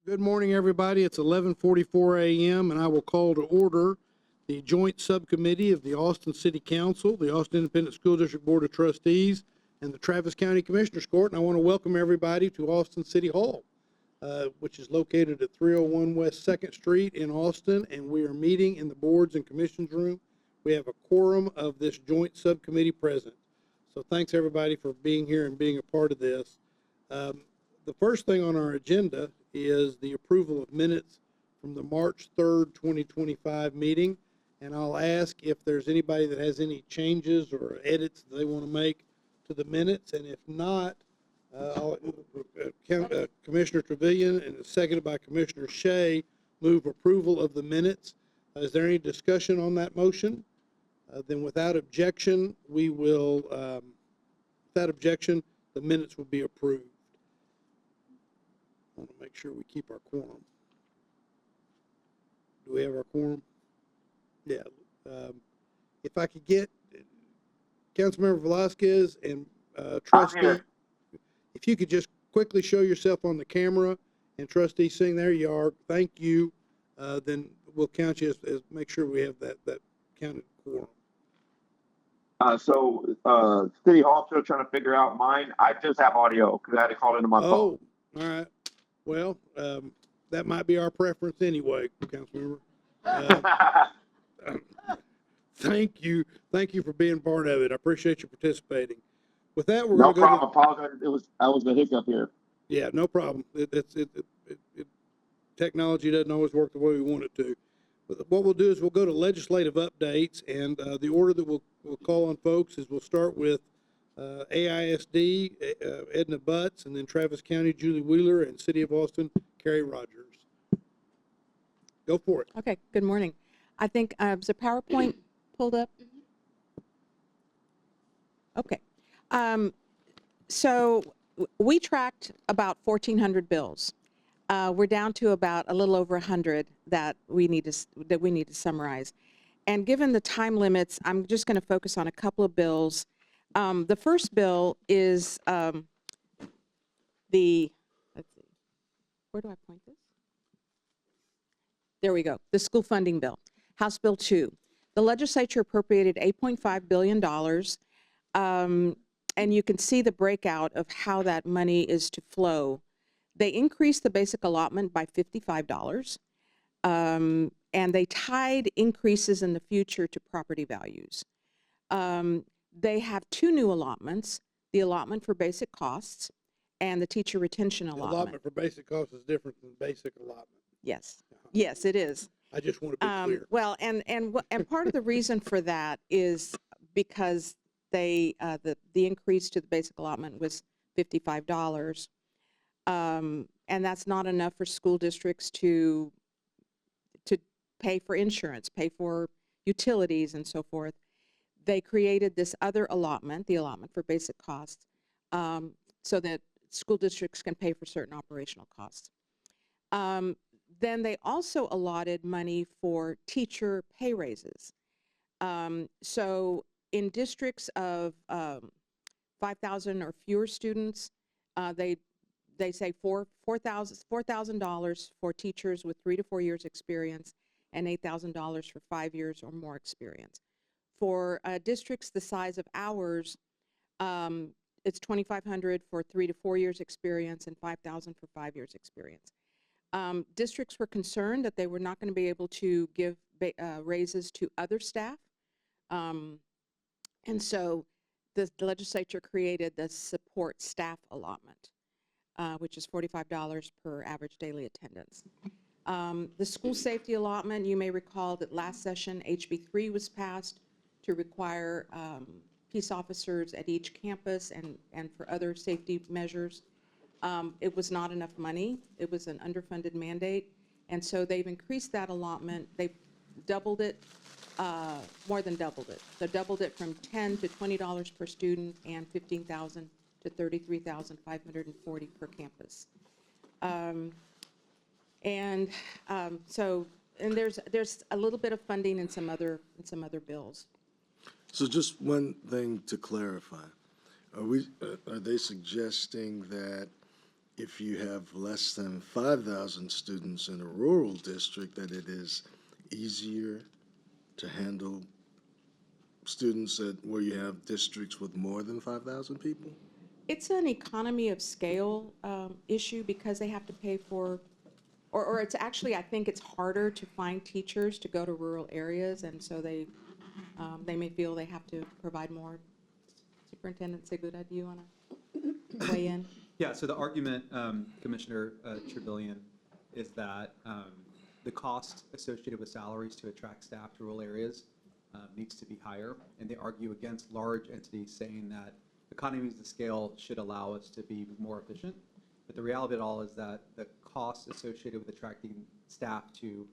Good morning, everybody. It's 11:44 a.m. and I will call to order the joint subcommittee of the Austin City Council, the Austin Independent School District Board of Trustees, and the Travis County Commissioners Court. And I want to welcome everybody to Austin City Hall, which is located at 301 West 2nd Street in Austin. And we are meeting in the Boards and Commissions Room. We have a quorum of this joint subcommittee present. So thanks, everybody, for being here and being a part of this. The first thing on our agenda is the approval of minutes from the March 3rd, 2025 meeting. And I'll ask if there's anybody that has any changes or edits that they want to make to the minutes. And if not, Commissioner Trevilian, and it's seconded by Commissioner Shea, move approval of the minutes. Is there any discussion on that motion? Then without objection, without objection, the minutes will be approved. I want to make sure we keep our quorum. Do we have our quorum? Yeah. If I could get Councilmember Velasquez and Trustee, if you could just quickly show yourself on the camera, and Trustee Singh, there you are. Thank you. Then we'll count you as make sure we have that counted quorum. City Hall still trying to figure out mine. I just have audio because I had to call into my phone. Oh, all right. Well, that might be our preference anyway, Councilmember. Thank you. Thank you for being part of it. I appreciate you participating. With that, we're going to go. No problem. Apologize. I was a hiccup here. Yeah, no problem. Technology doesn't always work the way we want it to. But what we'll do is we'll go to legislative updates, and the order that we'll call on folks is we'll start with AISD, Edna Butts, and then Travis County, Julie Wheeler, and City of Austin, Carrie Rogers. Go for it. Okay, good morning. I think, is the PowerPoint pulled up? Okay. So we tracked about 1,400 bills. We're down to about a little over 100 that we need to summarize. And given the time limits, I'm just going to focus on a couple of bills. The first bill is let's see, where do I point this? There we go, the school funding bill, House Bill 2. The legislature appropriated $8.5 billion, and you can see the breakout of how that money is to flow. They increased the basic allotment by $55, and they tied increases in the future to property values. They have two new allotments, the allotment for basic costs and the teacher retention allotment. The allotment for basic costs is different than basic allotment. Yes. Yes, it is. I just want to be clear. Well, and part of the reason for that is because the increase to the basic allotment was $55, and that's not enough for school districts to pay for insurance, pay for utilities, and so forth. They created this other allotment, the allotment for basic costs, so that school districts can pay for certain operational costs. Then they also allotted money for teacher pay raises. So in districts of 5,000 or fewer students, they say $4,000 for teachers with 3 to 4 years experience and $8,000 for 5 years or more experience. For districts the size of ours, it's $2,500 for 3 to 4 years experience and $5,000 for 5 years experience. Districts were concerned that they were not going to be able to give raises to other staff. And so the legislature created the support staff allotment, which is $45 per average daily attendance. The school safety allotment, you may recall that last session HB 3 was passed to require peace officers at each campus and for other safety measures. It was not enough money. It was an underfunded mandate. And so they've increased that allotment. They've doubled it, more than doubled it. So doubled it from $10 to $20 per student and $15,000 to $33,540 per campus. So there's a little bit of funding in some other bills. So just one thing to clarify. Are they suggesting that if you have less than 5,000 students in a rural district, that it is easier to handle students where you have districts with more than 5,000 people? It's an economy of scale issue because they have to pay for, or it's actually, I think it's harder to find teachers to go to rural areas, and so they may feel they have to provide more. Superintendent Segura, do you want to weigh in? Yeah, so the argument, Commissioner Trevelyan, is that the cost associated with salaries to attract staff to rural areas needs to be higher, and they argue against large entities saying that economies of scale should allow us to be more efficient. But the reality of it all is that the cost associated with attracting staff to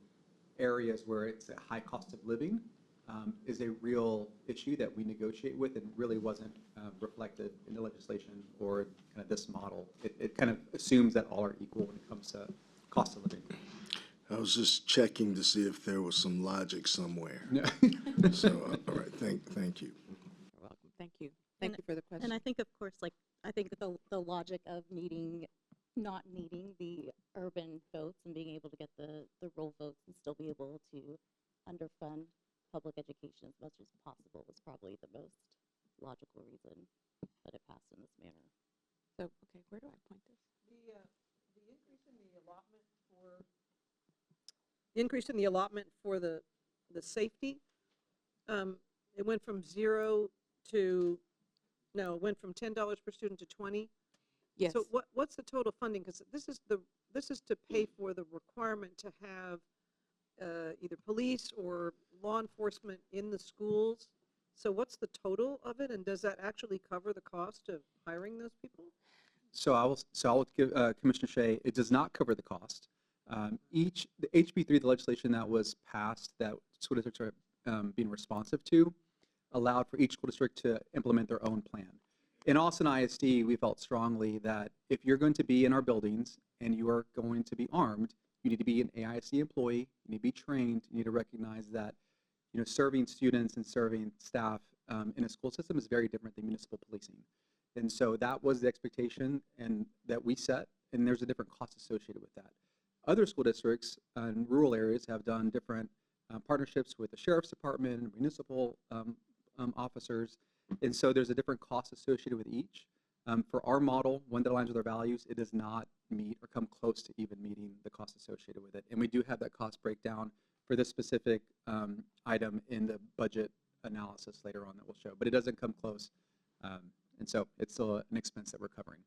areas where it's a high cost of living is a real issue that we negotiate with and really wasn't reflected in the legislation or kind of this model. It kind of assumes that all are equal when it comes to cost of living. I was just checking to see if there was some logic somewhere. No. So, all right, thank you. You're welcome. Thank you. Thank you for the question. And I think, of course, like, I think the logic of not needing the urban votes and being able to get the rural votes and still be able to underfund public education as much as possible was probably the most logical reason that it passed in this manner. So, okay, where do I point this? The increase in the allotment for the safety, it went from it went from $10 per student to 20. Yes. So what's the total funding? Because this is to pay for the requirement to have either police or law enforcement in the schools. So what's the total of it, and does that actually cover the cost of hiring those people? So I will give Commissioner Shea, it does not cover the cost. The HB3, the legislation that was passed that school districts are being responsive to, allowed for each school district to implement their own plan. In Austin ISD, we felt strongly that if you're going to be in our buildings and you are going to be armed, you need to be an AISD employee, you need to be trained, you need to recognize that serving students and serving staff in a school system is very different than municipal policing. And so that was the expectation and that we set, and there's a different cost associated with that. Other school districts in rural areas have done different partnerships with the sheriff's department, municipal officers, and so there's a different cost associated with each. For our model, one that aligns with our values, it does not meet or come close to even meeting the cost associated with it. And we do have that cost breakdown for this specific item in the budget analysis later on that we'll show, but it doesn't come close. And so it's still an expense that we're covering.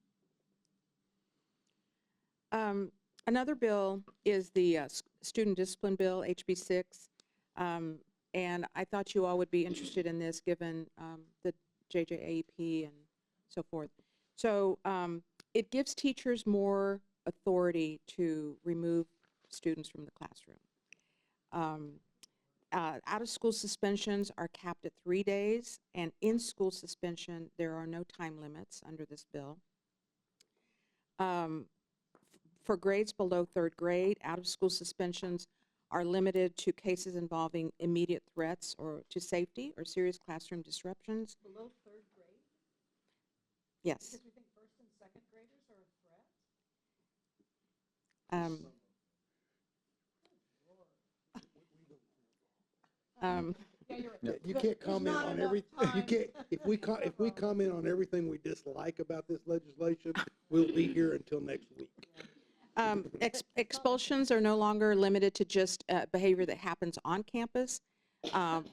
Another bill is the Student Discipline Bill, HB 6. And I thought you all would be interested in this given the JJAEP and so forth. So it gives teachers more authority to remove students from the classroom. Out-of-school suspensions are capped at 3 days, and in-school suspension, there are no time limits under this bill. For grades below 3rd grade, out-of-school suspensions are limited to cases involving immediate threats or to safety or serious classroom disruptions. Below 3rd grade? Yes. Because we think 1st and 2nd graders are a threat? You can't comment on if we comment on everything we dislike about this legislation, we'll be here until next week. Expulsions are no longer limited to just behavior that happens on campus,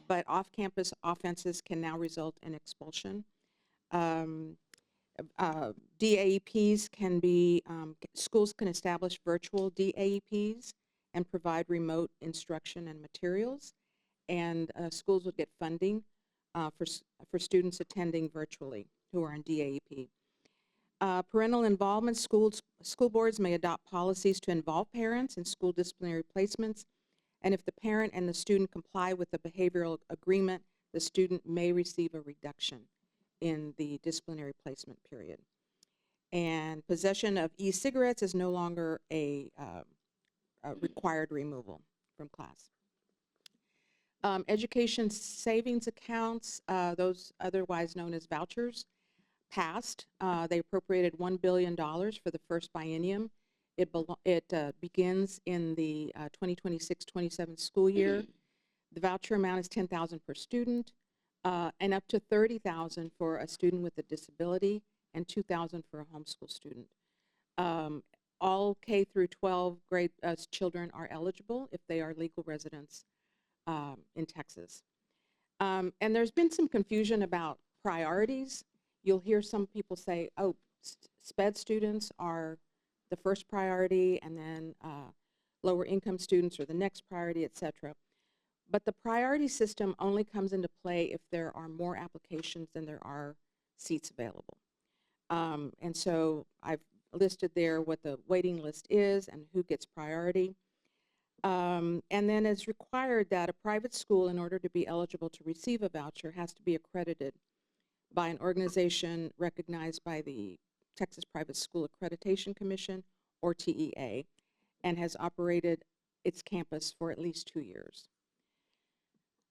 but off-campus offenses can now result in expulsion. DAEPs can be, schools can establish virtual DAEPs and provide remote instruction and materials, and schools will get funding for students attending virtually who are in DAEP. Parental involvement, school boards may adopt policies to involve parents in school disciplinary placements, and if the parent and the student comply with the behavioral agreement, the student may receive a reduction in the disciplinary placement period. And possession of e-cigarettes is no longer a required removal from class. Education savings accounts, those otherwise known as vouchers, passed. They appropriated $1 billion for the first biennium. It begins in the 2026-27 school year. The voucher amount is $10,000 per student, and up to $30,000 for a student with a disability, and $2,000 for a homeschool student. All K through 12 grade children are eligible if they are legal residents in Texas. And there's been some confusion about priorities. You'll hear some people say, oh, SPED students are the first priority, and then lower income students are the next priority, et cetera. But the priority system only comes into play if there are more applications than there are seats available. And so I've listed there what the waiting list is and who gets priority. And then it's required that a private school, in order to be eligible to receive a voucher, has to be accredited by an organization recognized by the Texas Private School Accreditation Commission, or TEA, and has operated its campus for at least 2 years.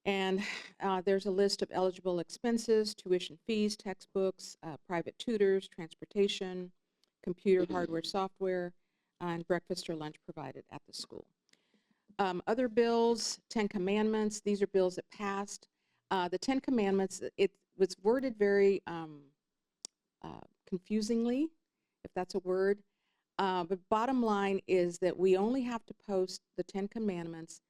And there's a list of eligible expenses: tuition fees, textbooks, private tutors, transportation, computer hardware, software, and breakfast or lunch provided at the school. Other bills, 10 Commandments, these are bills that passed. The 10 Commandments, it was worded very confusingly, if that's a word. But bottom line is that we only have to post the 10 Commandments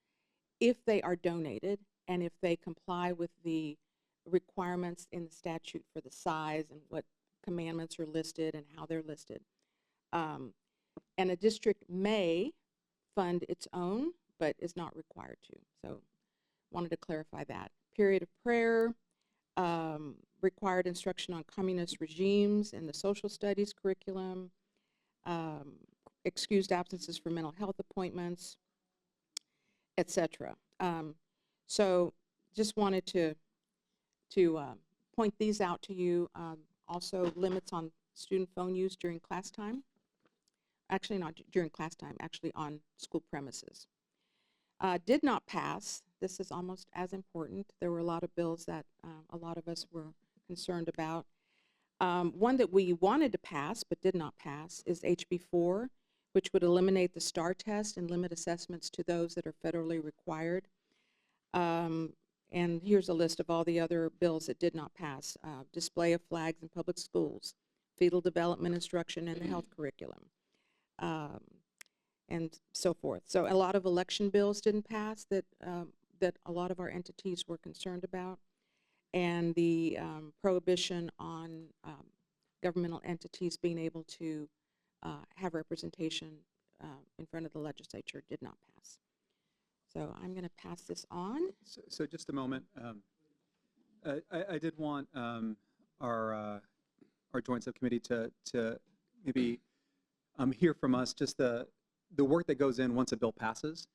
if they are donated and if they comply with the requirements in the statute for the size and what commandments are listed and how they're listed. And a district may fund its own, but is not required to. So wanted to clarify that. Period of prayer, required instruction on communist regimes in the social studies curriculum, excused absences for mental health appointments, etc. So just wanted to point these out to you. Also, limits on student phone use during class time. Actually, not during class time, actually on school premises. Did not pass. This is almost as important. There were a lot of bills that a lot of us were concerned about. One that we wanted to pass but did not pass is HB 4, which would eliminate the STAR test and limit assessments to those that are federally required. And here's a list of all the other bills that did not pass. Display of flags in public schools, fetal development instruction in the health curriculum, and so forth. So a lot of election bills didn't pass that a lot of our entities were concerned about. And the prohibition on governmental entities being able to have representation in front of the legislature did not pass. So I'm going to pass this on. So just a moment. I did want our joint subcommittee to maybe hear from us just the work that goes in once a bill passes.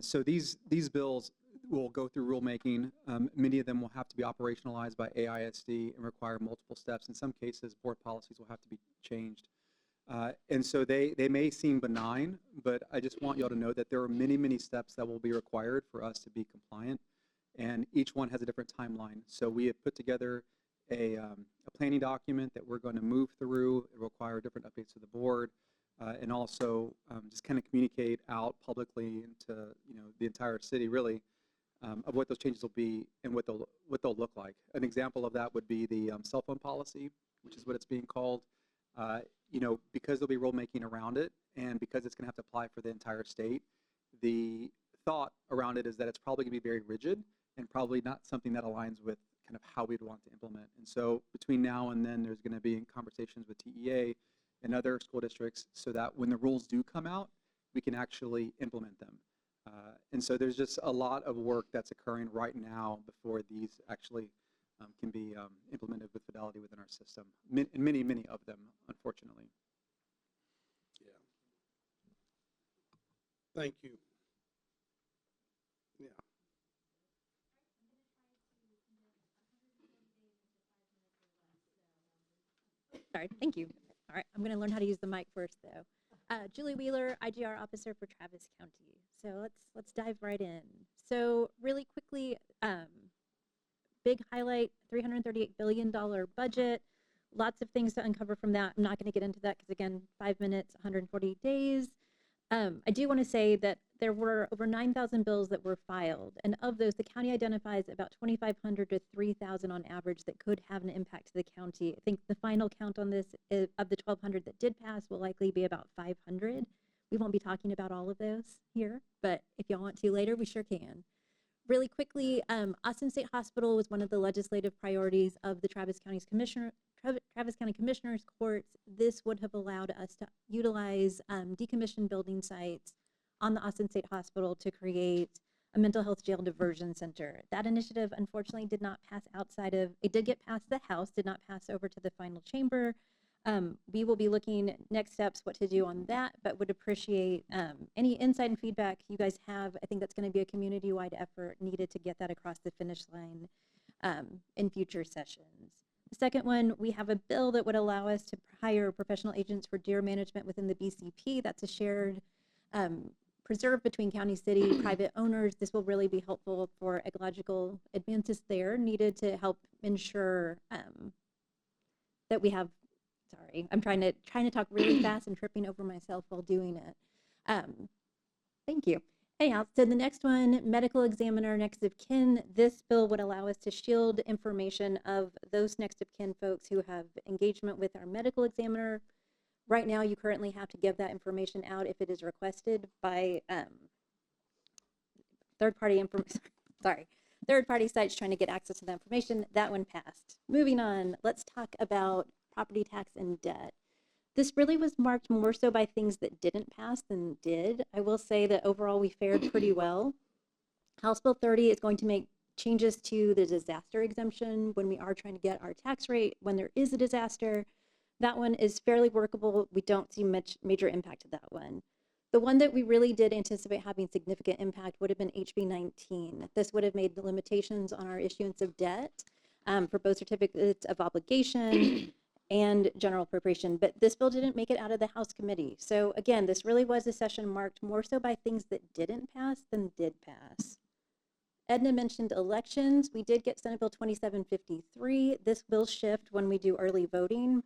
So these bills will go through rulemaking. Many of them will have to be operationalized by AISD and require multiple steps. In some cases, board policies will have to be changed. And so they may seem benign, but I just want y'all to know that there are many, many steps that will be required for us to be compliant, and each one has a different timeline. So we have put together a planning document that we're going to move through. It will require different updates to the board, and also just kind of communicate out publicly into the entire city, really, of what those changes will be and what they'll look like. An example of that would be the cell phone policy, which is what it's being called. Because there'll be rulemaking around it, and because it's going to have to apply for the entire state, the thought around it is that it's probably going to be very rigid and probably not something that aligns with kind of how we'd want to implement. And so between now and then, there's going to be conversations with TEA and other school districts so that when the rules do come out, we can actually implement them. And so there's just a lot of work that's occurring right now before these actually can be implemented with fidelity within our system, and many, many of them, unfortunately. Yeah. Thank you. Yeah. Sorry, thank you. All right, I'm going to learn how to use the mic first, though. Julie Wheeler, IGR officer for Travis County. So let's dive right in. So really quickly, big highlight: $338 billion budget, Lots of things to uncover from that. I'm not going to get into that because, again, 5 minutes, 140 days. I do want to say that there were over 9,000 bills that were filed, and of those, the county identifies about 2,500 to 3,000 on average that could have an impact to the county. I think the final count on this is, of the 1,200 that did pass, will likely be about 500. We won't be talking about all of those here, but if y'all want to later, we sure can. Really quickly, Austin State Hospital was one of the legislative priorities of the Travis County Commissioners Courts. This would have allowed us to utilize decommissioned building sites on the Austin State Hospital to create a mental health jail diversion center. That initiative unfortunately did not pass it did get past the House, did not pass over to the final chamber. We will be looking next steps, what to do on that, but would appreciate any insight and feedback you guys have. I think that's going to be a community-wide effort needed to get that across the finish line in future sessions. The second one, we have a bill that would allow us to hire professional agents for deer management within the BCP. That's a shared preserve between county, city, private owners. This will really be helpful for ecological advances there needed to help ensure that we have. Sorry, I'm trying to talk really fast and tripping over myself while doing it. Thank you. Anyhow, so the next one, medical examiner next of kin. This bill would allow us to shield information of those next of kin folks who have engagement with our medical examiner. Right now, you currently have to give that information out if it is requested by third-party sites trying to get access to that information. That one passed. Moving on, let's talk about property tax and debt. This really was marked more so by things that didn't pass than did. I will say that overall we fared pretty well. House Bill 30 is going to make changes to the disaster exemption when we are trying to get our tax rate when there is a disaster. That one is fairly workable. We don't see much major impact to that one. The one that we really did anticipate having significant impact would have been HB 19. This would have made the limitations on our issuance of debt for both certificates of obligation and general appropriation, but this bill didn't make it out of the House committee. So again, this really was a session marked more so by things that didn't pass than did pass. Edna mentioned elections. We did get Senate Bill 2753. This will shift when we do early voting.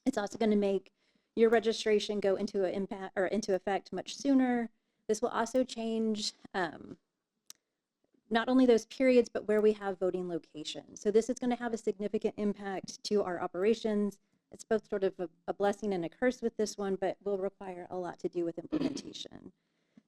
It's also going to make your registration go into effect much sooner. This will also change not only those periods, but where we have voting locations. So this is going to have a significant impact to our operations. It's both sort of a blessing and a curse with this one, but will require a lot to do with implementation.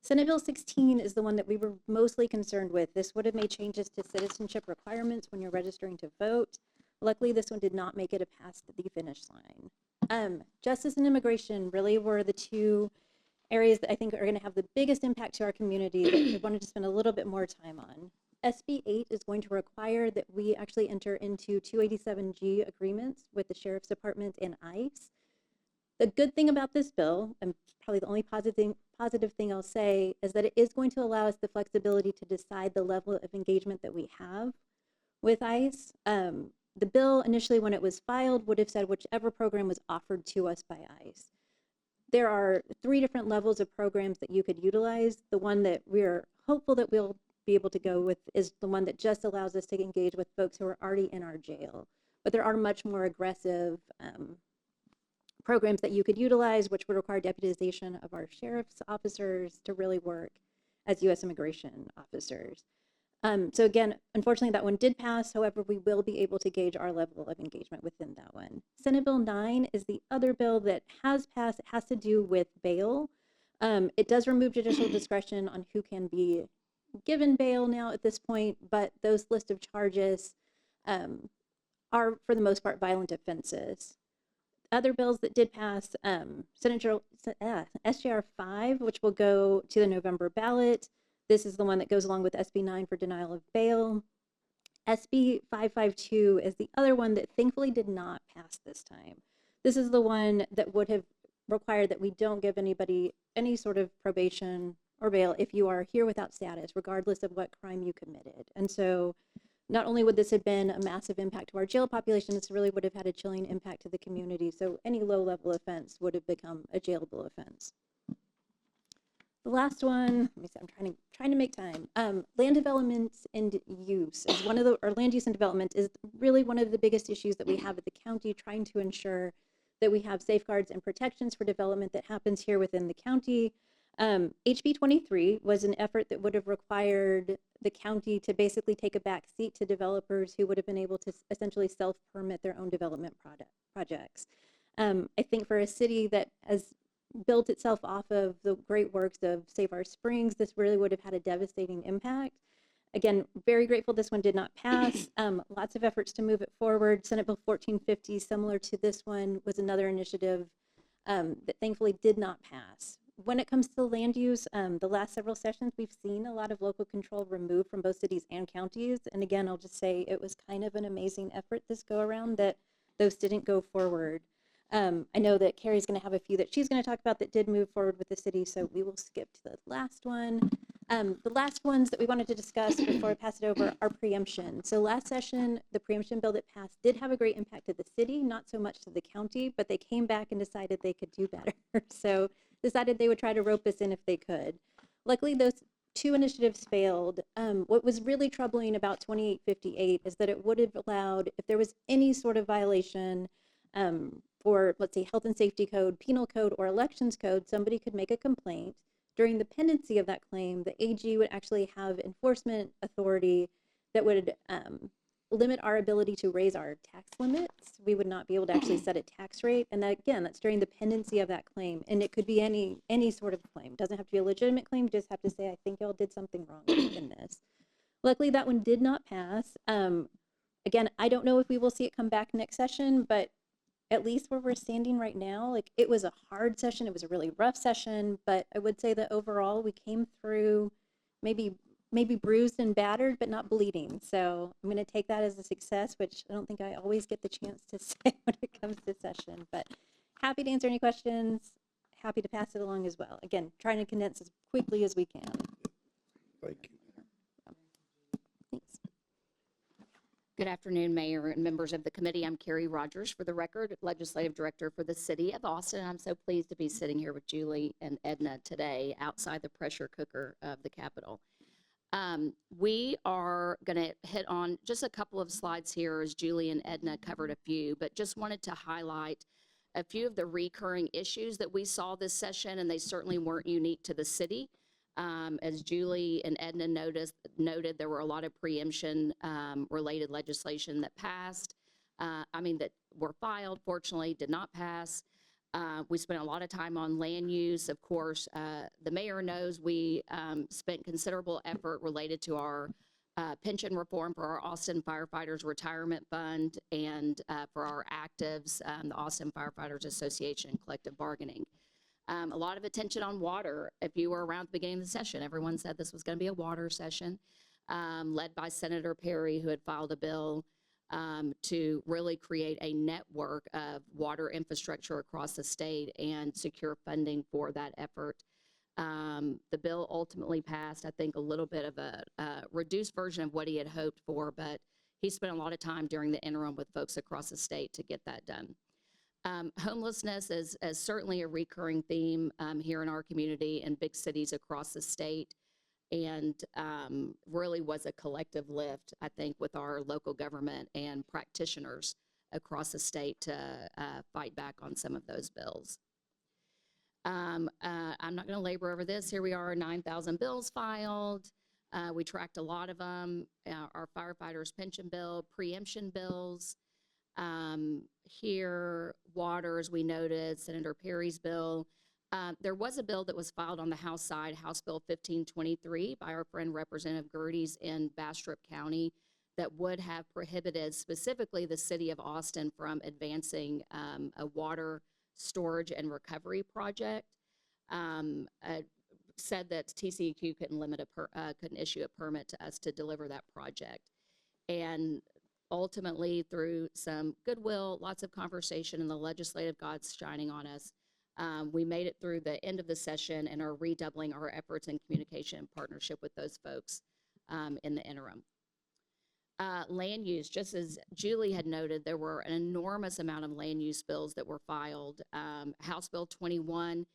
Senate Bill 16 is the one that we were mostly concerned with. This would have made changes to citizenship requirements when you're registering to vote. Luckily, this one did not make it past the finish line. Justice and immigration really were the two areas that I think are going to have the biggest impact to our community that we wanted to spend a little bit more time on. SB 8 is going to require that we actually enter into 287G agreements with the Sheriff's Department and ICE. The good thing about this bill, and probably the only positive thing I'll say, is that it is going to allow us the flexibility to decide the level of engagement that we have with ICE. The bill initially, when it was filed, would have said whichever program was offered to us by ICE. There are 3 different levels of programs that you could utilize. The one that we're hopeful that we'll be able to go with is the one that just allows us to engage with folks who are already in our jail. But there are much more aggressive programs that you could utilize, which would require deputization of our sheriff's officers to really work as U.S. immigration officers. So again, unfortunately, that one did pass. However, we will be able to gauge our level of engagement within that one. Senate Bill 9 is the other bill that has passed. It has to do with bail. It does remove judicial discretion on who can be given bail now at this point, but those list of charges are, for the most part, violent offenses. Other bills that did pass, SJR 5, which will go to the November ballot. This is the one that goes along with SB 9 for denial of bail. SB 552 is the other one that thankfully did not pass this time. This is the one that would have required that we don't give anybody any sort of probation or bail if you are here without status, regardless of what crime you committed. And so not only would this have been a massive impact to our jail population, this really would have had a chilling impact to the community. So any low-level offense would have become a jailable offense. The last one, let me see, I'm trying to make time. Land development and use is one of the, or land use and development is really one of the biggest issues that we have at the county, trying to ensure that we have safeguards and protections for development that happens here within the county. HB 23 was an effort that would have required the county to basically take a back seat to developers who would have been able to essentially self-permit their own development projects. I think for a city that has built itself off of the great works of Save Our Springs, this really would have had a devastating impact. Again, very grateful this one did not pass. Lots of efforts to move it forward. Senate Bill 1450, similar to this one, was another initiative that thankfully did not pass. When it comes to land use, the last several sessions, we've seen a lot of local control removed from both cities and counties. And again, I'll just say it was kind of an amazing effort this go around that those didn't go forward. I know that Carrie's going to have a few that she's going to talk about that did move forward with the city, so we will skip to the last one. The last ones that we wanted to discuss before I pass it over are preemption. So last session, the preemption bill that passed did have a great impact to the city, not so much to the county, but they came back and decided they could do better. So decided they would try to rope us in if they could. Luckily, those two initiatives failed. What was really troubling about 2858 is that it would have allowed, if there was any sort of violation, for, let's say, health and safety code, penal code, or elections code, somebody could make a complaint. During the pendency of that claim, the AG would actually have enforcement authority that would limit our ability to raise our tax limits. We would not be able to actually set a tax rate. And that, again, that's during the pendency of that claim. And it could be any sort of claim. It doesn't have to be a legitimate claim. You just have to say, I think y'all did something wrong in this. Luckily, that one did not pass. Again, I don't know if we will see it come back next session, but at least where we're standing right now, like, it was a hard session. It was a really rough session, but I would say that overall we came through maybe bruised and battered, but not bleeding. So I'm going to take that as a success, which I don't think I always get the chance to say when it comes to session, but happy to answer any questions. Happy to pass it along as well. Again, trying to condense as quickly as we can. Thank you. Thanks. Good afternoon, Mayor and members of the committee. I'm Carrie Rogers, for the record, Legislative Director for the City of Austin. I'm so pleased to be sitting here with Julie and Edna today outside the pressure cooker of the Capitol. We are going to hit on just a couple of slides here as Julie and Edna covered a few, but just wanted to highlight a few of the recurring issues that we saw this session, and they certainly weren't unique to the city. As Julie and Edna noted, there were a lot of preemption related legislation that passed, that were filed, fortunately did not pass. We spent a lot of time on land use. Of course, the mayor knows we spent considerable effort related to our pension reform for our Austin Firefighters Retirement Fund and for our actives, the Austin Firefighters Association collective bargaining. A lot of attention on water. If you were around at the beginning of the session, everyone said this was going to be a water session, led by Senator Perry, who had filed a bill to really create a network of water infrastructure across the state and secure funding for that effort. The bill ultimately passed, I think, a little bit of a reduced version of what he had hoped for, but he spent a lot of time during the interim with folks across the state to get that done. Homelessness is certainly a recurring theme here in our community and big cities across the state, and really was a collective lift, I think, with our local government and practitioners across the state to fight back on some of those bills. I'm not going to labor over this. Here we are, 9,000 bills filed. We tracked a lot of them. Our firefighters' pension bill, preemption bills. Here, water, as we noted, Senator Perry's bill. There was a bill that was filed on the House side, House Bill 1523, by our friend Representative Gerdes in Bastrop County, that would have prohibited specifically the city of Austin from advancing a water storage and recovery project. Said that TCEQ couldn't issue a permit to us to deliver that project. And ultimately, through some goodwill, lots of conversation, and the legislative gods shining on us, we made it through the end of the session and are redoubling our efforts in communication and partnership with those folks in the interim. Land use, just as Julie had noted, there were an enormous amount of land use bills that were filed. House Bill 21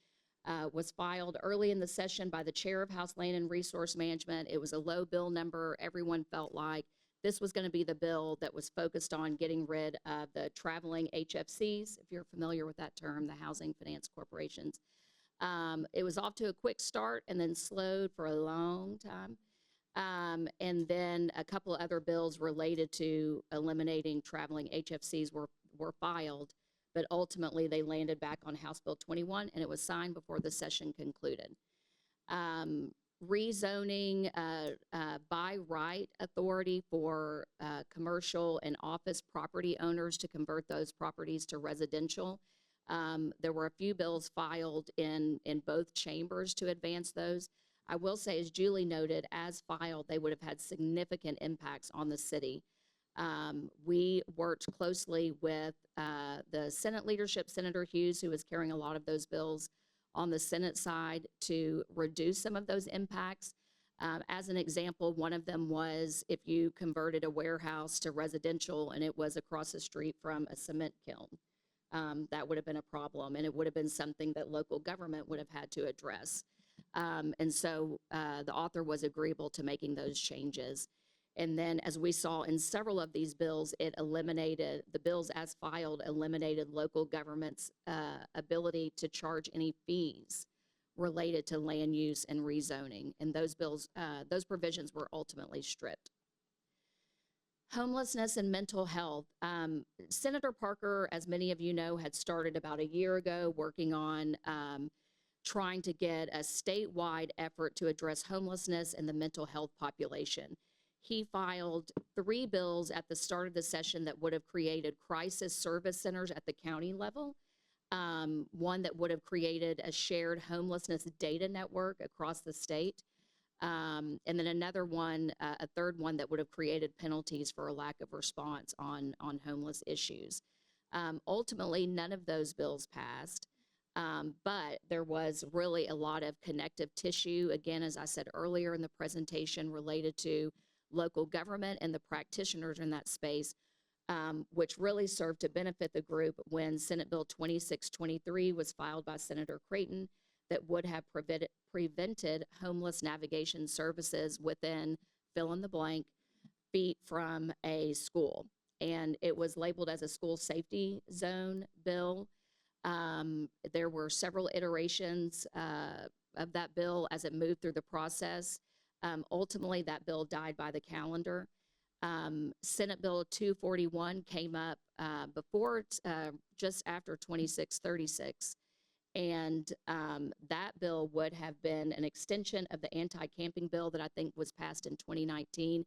was filed early in the session by the Chair of House Land and Resource Management. It was a low bill number. Everyone felt like this was going to be the bill that was focused on getting rid of the traveling HFCs, if you're familiar with that term, the Housing Finance Corporations. It was off to a quick start and then slowed for a long time. And then a couple of other bills related to eliminating traveling HFCs were filed, but ultimately they landed back on House Bill 21 and it was signed before the session concluded. Rezoning by right authority for commercial and office property owners to convert those properties to residential. There were a few bills filed in both chambers to advance those. I will say, as Julie noted, as filed, they would have had significant impacts on the city. We worked closely with the Senate leadership, Senator Hughes, who was carrying a lot of those bills on the Senate side to reduce some of those impacts. As an example, one of them was if you converted a warehouse to residential and it was across the street from a cement kiln. That would have been a problem, and it would have been something that local government would have had to address. And so the author was agreeable to making those changes. And then as we saw in several of these bills, it eliminated, the bills as filed eliminated local government's ability to charge any fees related to land use and rezoning. And those bills, those provisions were ultimately stripped. Homelessness and mental health. Senator Parker, as many of you know, had started about a year ago working on trying to get a statewide effort to address homelessness and the mental health population. He filed 3 bills at the start of the session that would have created crisis service centers at the county level. One that would have created a shared homelessness data network across the state. And then another one, a third one that would have created penalties for a lack of response on homeless issues. Ultimately, none of those bills passed. But there was really a lot of connective tissue, again, as I said earlier in the presentation, related to local government and the practitioners in that space, which really served to benefit the group when Senate Bill 2623 was filed by Senator Creighton that would have prevented homeless navigation services within fill in the blank feet from a school. And it was labeled as a school safety zone bill. There were several iterations of that bill as it moved through the process. Ultimately, that bill died by the calendar. Senate Bill 241 came up before, just after 2636. And that bill would have been an extension of the anti-camping bill that I think was passed in 2019.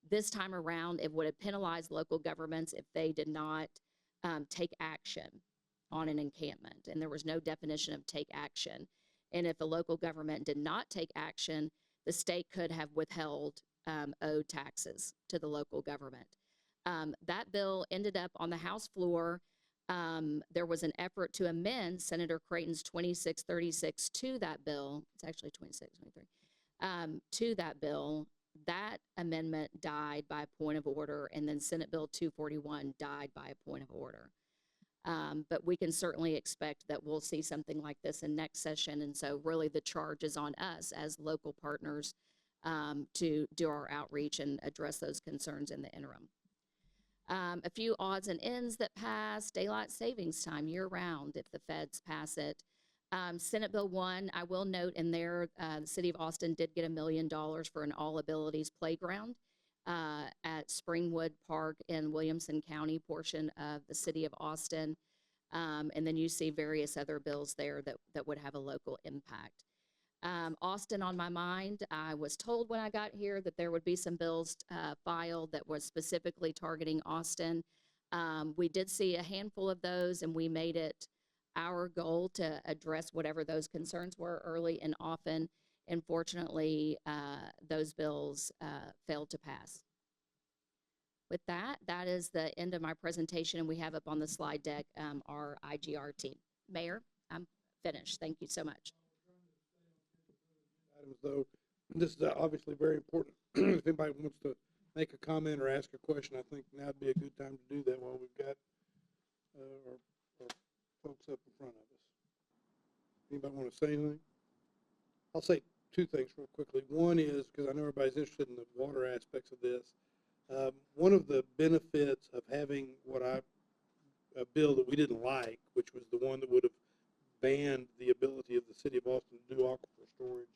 This time around, it would have penalized local governments if they did not take action on an encampment. And there was no definition of take action. And if a local government did not take action, the state could have withheld owed taxes to the local government. That bill ended up on the House floor. There was an effort to amend Senator Creighton's 2636 to that bill. It's actually 2623, to that bill. That amendment died by a point of order, and then Senate Bill 241 died by a point of order. But we can certainly expect that we'll see something like this in next session. And so really the charge is on us as local partners to do our outreach and address those concerns in the interim. A few odds and ends that pass: daylight savings time year round if the feds pass it. Senate Bill 1, I will note in there, the city of Austin did get $1 million for an all abilities playground at Springwood Park in Williamson County portion of the city of Austin. And then you see various other bills there that would have a local impact. Austin on my mind. I was told when I got here that there would be some bills filed that was specifically targeting Austin. We did see a handful of those, and we made it our goal to address whatever those concerns were early and often. Unfortunately, those bills failed to pass. With that, that is the end of my presentation, and we have up on the slide deck our IGR team. Mayor, I'm finished. Thank you so much. Items, though, this is obviously very important. If anybody wants to make a comment or ask a question, I think now'd be a good time to do that while we've got our folks up in front of us. Anybody want to say anything? I'll say two things real quickly. One is, because I know everybody's interested in the water aspects of this, one of the benefits of having a bill that we didn't like, which was the one that would have banned the ability of the city of Austin to do aquifer storage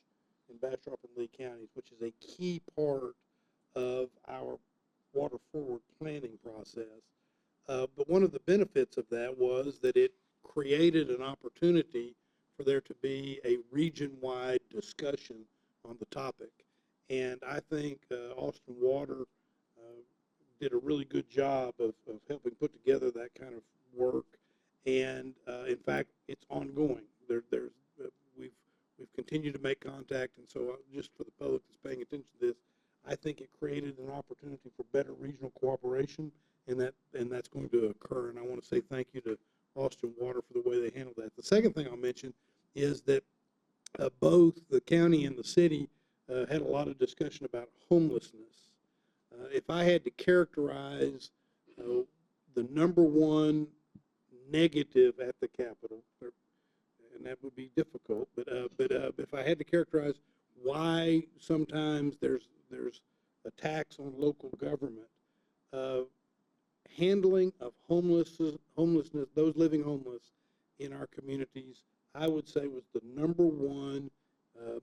in Bastrop and Lee counties, which is a key part of our water forward planning process. But one of the benefits of that was that it created an opportunity for there to be a region-wide discussion on the topic. And I think Austin Water did a really good job of helping put together that kind of work. And in fact, it's ongoing. We've continued to make contact, and so just for the public that's paying attention to this, I think it created an opportunity for better regional cooperation, and that's going to occur. And I want to say thank you to Austin Water for the way they handled that. The second thing I'll mention is that both the county and the city had a lot of discussion about homelessness. If I had to characterize the number one negative at the Capitol, and that would be difficult, but if I had to characterize why sometimes there's attacks on local government, handling of homelessness, those living homeless in our communities, I would say was the number one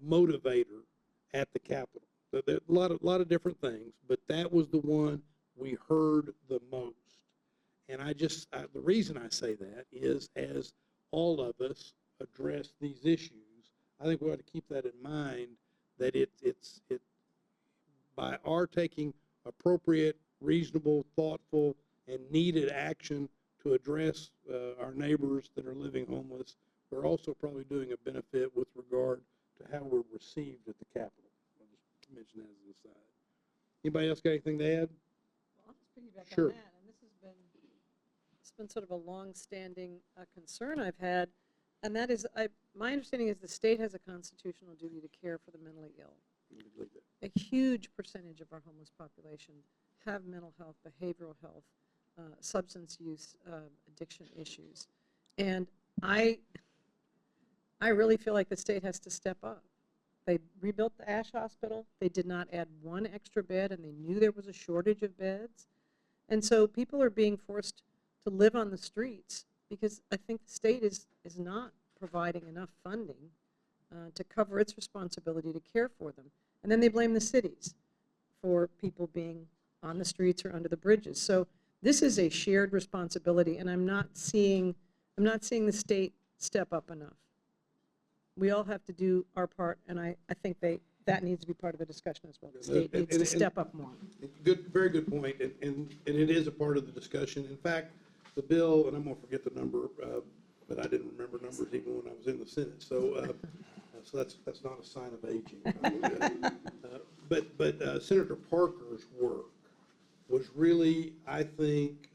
motivator at the Capitol. So there are a lot of different things, but that was the one we heard the most. And the reason I say that is, as all of us address these issues, I think we ought to keep that in mind, that by our taking appropriate, reasonable, thoughtful, and needed action to address our neighbors that are living homeless, we're also probably doing a benefit with regard to how we're received at the Capitol. I'll just mention that as an aside. Anybody else got anything to add? Well, I'll just piggyback Sure. on that, and it's been sort of a long-standing concern I've had, and that is, my understanding is the state has a constitutional duty to care for the mentally ill. A huge percentage of our homeless population have mental health, behavioral health, substance use, addiction issues, and I really feel like the state has to step up. They rebuilt the Ash Hospital. They did not add one extra bed, and they knew there was a shortage of beds. And so people are being forced to live on the streets because I think the state is not providing enough funding to cover its responsibility to care for them. And then they blame the cities for people being on the streets or under the bridges. So this is a shared responsibility, and I'm not seeing the state step up enough. We all have to do our part, and I think that needs to be part of the discussion as well. The state needs to step up more. Very good point, and it is a part of the discussion. In fact, the bill, and I'm going to forget the number, but I didn't remember numbers even when I was in the Senate, so that's not a sign of aging. But Senator Parker's work was really, I think,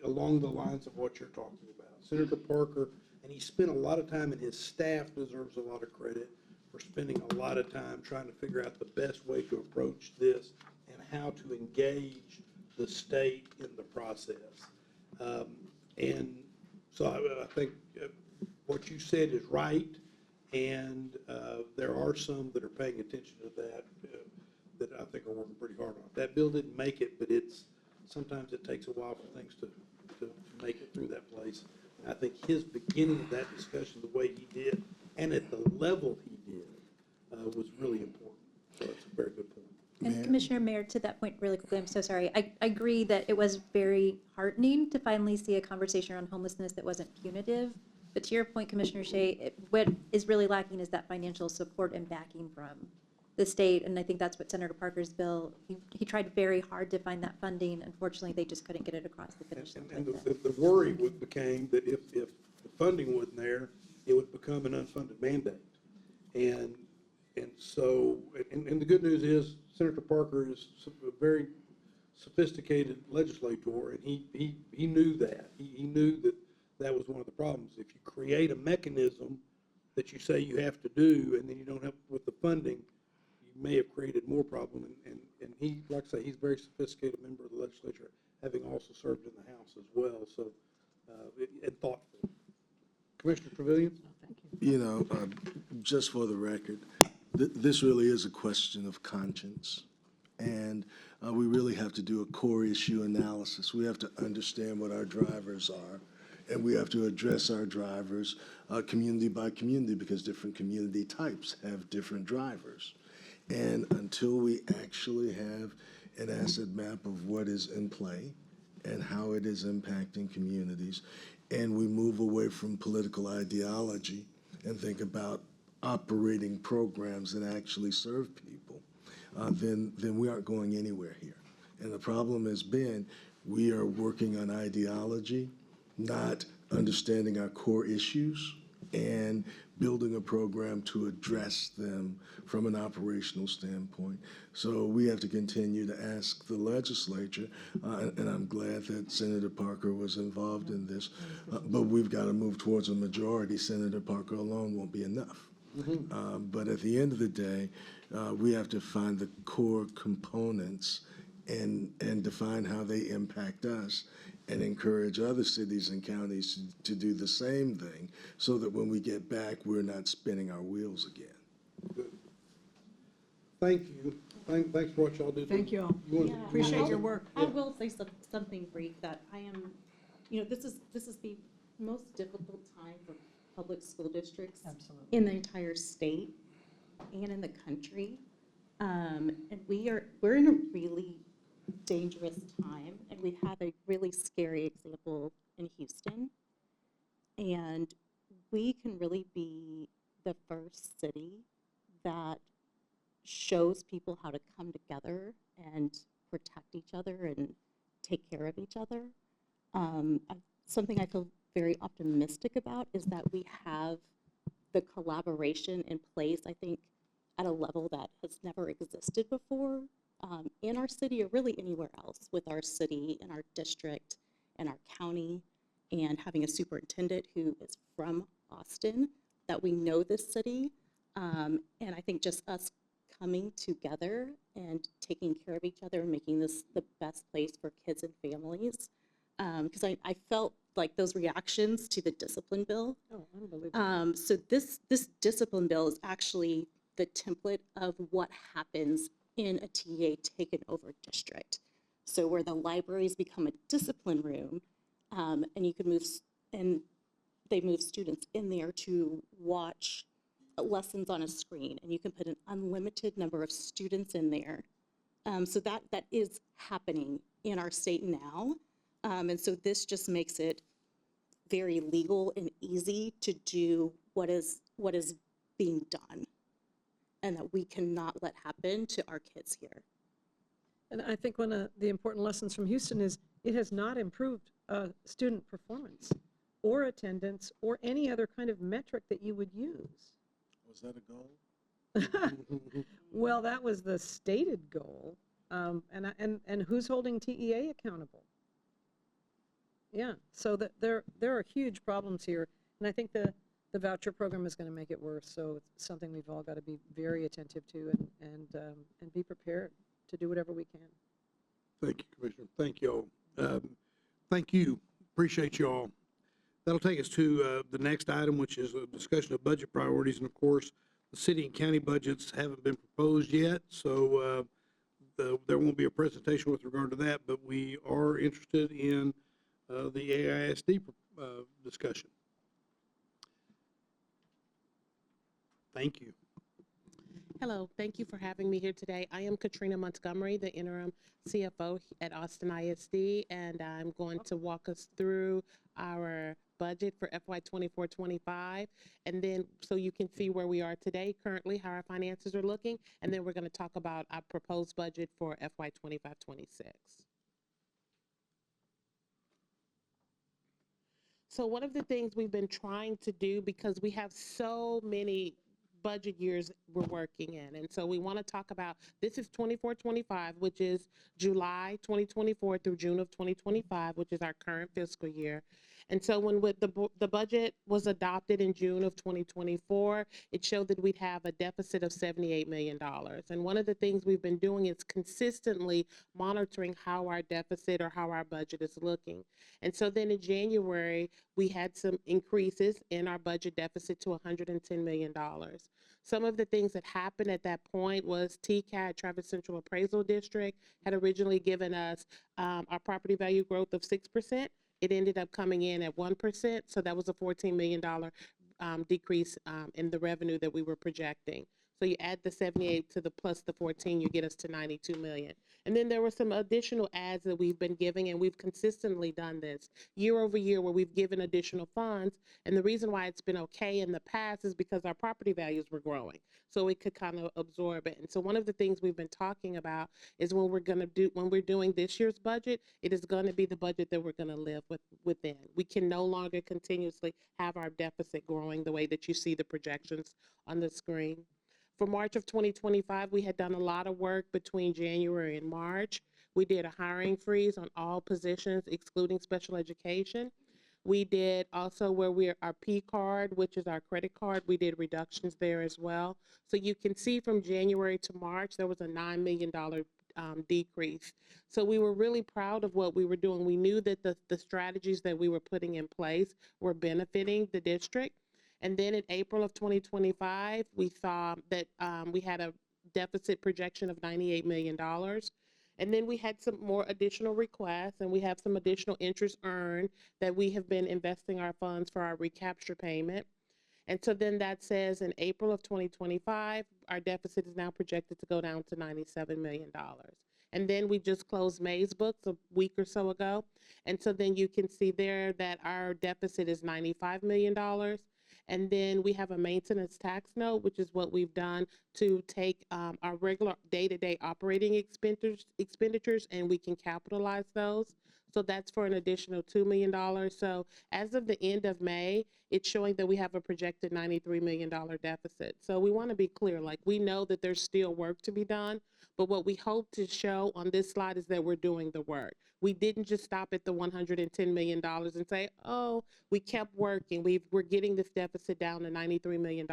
along the lines of what you're talking about. Senator Parker, and he spent a lot of time, and his staff deserves a lot of credit for spending a lot of time trying to figure out the best way to approach this and how to engage the state in the process. And so I think what you said is right, and there are some that are paying attention to that that I think are working pretty hard on it. That bill didn't make it, but sometimes it takes a while for things to make it through that place. And I think his beginning of that discussion, the way he did, and at the level he did, was really important. So that's a very good point. And Commissioner Mayor, to that point really quickly, I'm so sorry. I agree that it was very heartening to finally see a conversation around homelessness that wasn't punitive. But to your point, Commissioner Shea, what is really lacking is that financial support and backing from the state. And I think that's what Senator Parker's bill, he tried very hard to find that funding. Unfortunately, they just couldn't get it across the finish line. And the worry became that if the funding wasn't there, it would become an unfunded mandate. And so, and the good news is Senator Parker is a very sophisticated legislator, and he knew that. He knew that was one of the problems. If you create a mechanism that you say you have to do, and then you don't have, with the funding, you may have created more problem. And he, like I say, he's a very sophisticated member of the legislature, having also served in the House as well, so, and thoughtful. Commissioner Trevilian? you know, just for the record, this really is a question of conscience. And we really have to do a core issue analysis. We have to understand what our drivers are, and we have to address our drivers community by community, because different community types have different drivers. And until we actually have an asset map of what is in play and how it is impacting communities, and we move away from political ideology and think about operating programs that actually serve people, then we aren't going anywhere here. And the problem has been, we are working on ideology, not understanding our core issues and building a program to address them from an operational standpoint. So we have to continue to ask the legislature, and I'm glad that Senator Parker was involved in this, but we've got to move towards a majority. Senator Parker alone won't be enough. But at the end of the day, we have to find the core components and define how they impact us, and encourage other cities and counties to do the same thing, so that when we get back, we're not spinning our wheels again. Thank you. Thanks for what y'all do. Thank you all. wanna- Yeah. Appreciate your work. I will say something brief, that I am, this is the most difficult time for public school districts Absolutely. in the entire state and in the country. And we're in a really dangerous time, and we have a really scary example in Houston. And we can really be the first city that shows people how to come together and protect each other and take care of each other. Something I feel very optimistic about is that we have the collaboration in place, I think, at a level that has never existed before, in our city, or really anywhere else, with our city and our district and our county, and having a superintendent who is from Austin, that we know this city. And I think just us coming together and taking care of each other and making this the best place for kids and families. Because I felt like those reactions to the discipline bill. Oh, unbelievable. So this discipline bill is actually the template of what happens in a TA taken over district. So where the libraries become a discipline room, and you can and they move students in there to watch lessons on a screen, and you can put an unlimited number of students in there. So that is happening in our state now. And so this just makes it very legal and easy to do what is being done, and that we cannot let happen to our kids here. And I think one of the important lessons from Houston is it has not improved student performance or attendance or any other kind of metric that you would use. Was that a goal? Well, that was the stated goal. And who's holding TEA accountable? Yeah, so there are huge problems here, and I think the voucher program is going to make it worse. So it's something we've all got to be very attentive to, and be prepared to do whatever we can. Thank you, Commissioner. Thank you all. Thank you. Appreciate you all. That'll take us to the next item, which is a discussion of budget priorities. And of course, the city and county budgets haven't been proposed yet, so there won't be a presentation with regard to that, but we are interested in the AISD discussion. Thank you. Hello, thank you for having me here today. I am Katrina Montgomery, the interim CFO at Austin ISD, and I'm going to walk us through our budget for FY 24-25, and then so you can see where we are today, currently, how our finances are looking, and then we're going to talk about our proposed budget for FY 25-26. So one of the things we've been trying to do, because we have so many budget years we're working in, and so we want to talk about, this is 24-25, which is July 2024 through June of 2025, which is our current fiscal year. And so when the budget was adopted in June of 2024, it showed that we'd have a deficit of $78 million. And one of the things we've been doing is consistently monitoring how our deficit or how our budget is looking. And so then in January, we had some increases in our budget deficit to $110 million. Some of the things that happened at that point was TCAD, Travis Central Appraisal District, had originally given us our property value growth of 6%. It ended up coming in at 1%, so that was a $14 million decrease in the revenue that we were projecting. So you add the 78 to the plus the 14, you get us to 92 million. And then there were some additional adds that we've been giving, and we've consistently done this year over year where we've given additional funds. And the reason why it's been okay in the past is because our property values were growing, so it could kind of absorb it. And so one of the things we've been talking about is when we're doing this year's budget, it is going to be the budget that we're going to live within. We can no longer continuously have our deficit growing the way that you see the projections on the screen. For March of 2025, we had done a lot of work between January and March. We did a hiring freeze on all positions, excluding special education. We did also our P card, which is our credit card, we did reductions there as well. So you can see from January to March, there was a $9 million decrease. So we were really proud of what we were doing. We knew that the strategies that we were putting in place were benefiting the district. And then in April of 2025, we saw that we had a deficit projection of $98 million. And then we had some more additional requests, and we have some additional interest earned that we have been investing our funds for our recapture payment. And so then that says in April of 2025, our deficit is now projected to go down to $97 million. And then we just closed May's books a week or so ago. And so then you can see there that our deficit is $95 million. And then we have a maintenance tax note, which is what we've done to take our regular day-to-day operating expenditures, and we can capitalize those. So that's for an additional $2 million. So as of the end of May, it's showing that we have a projected $93 million deficit. So we want to be clear, like we know that there's still work to be done, but what we hope to show on this slide is that we're doing the work. We didn't just stop at the $110 million and say, oh, we kept working. We're getting this deficit down to $93 million.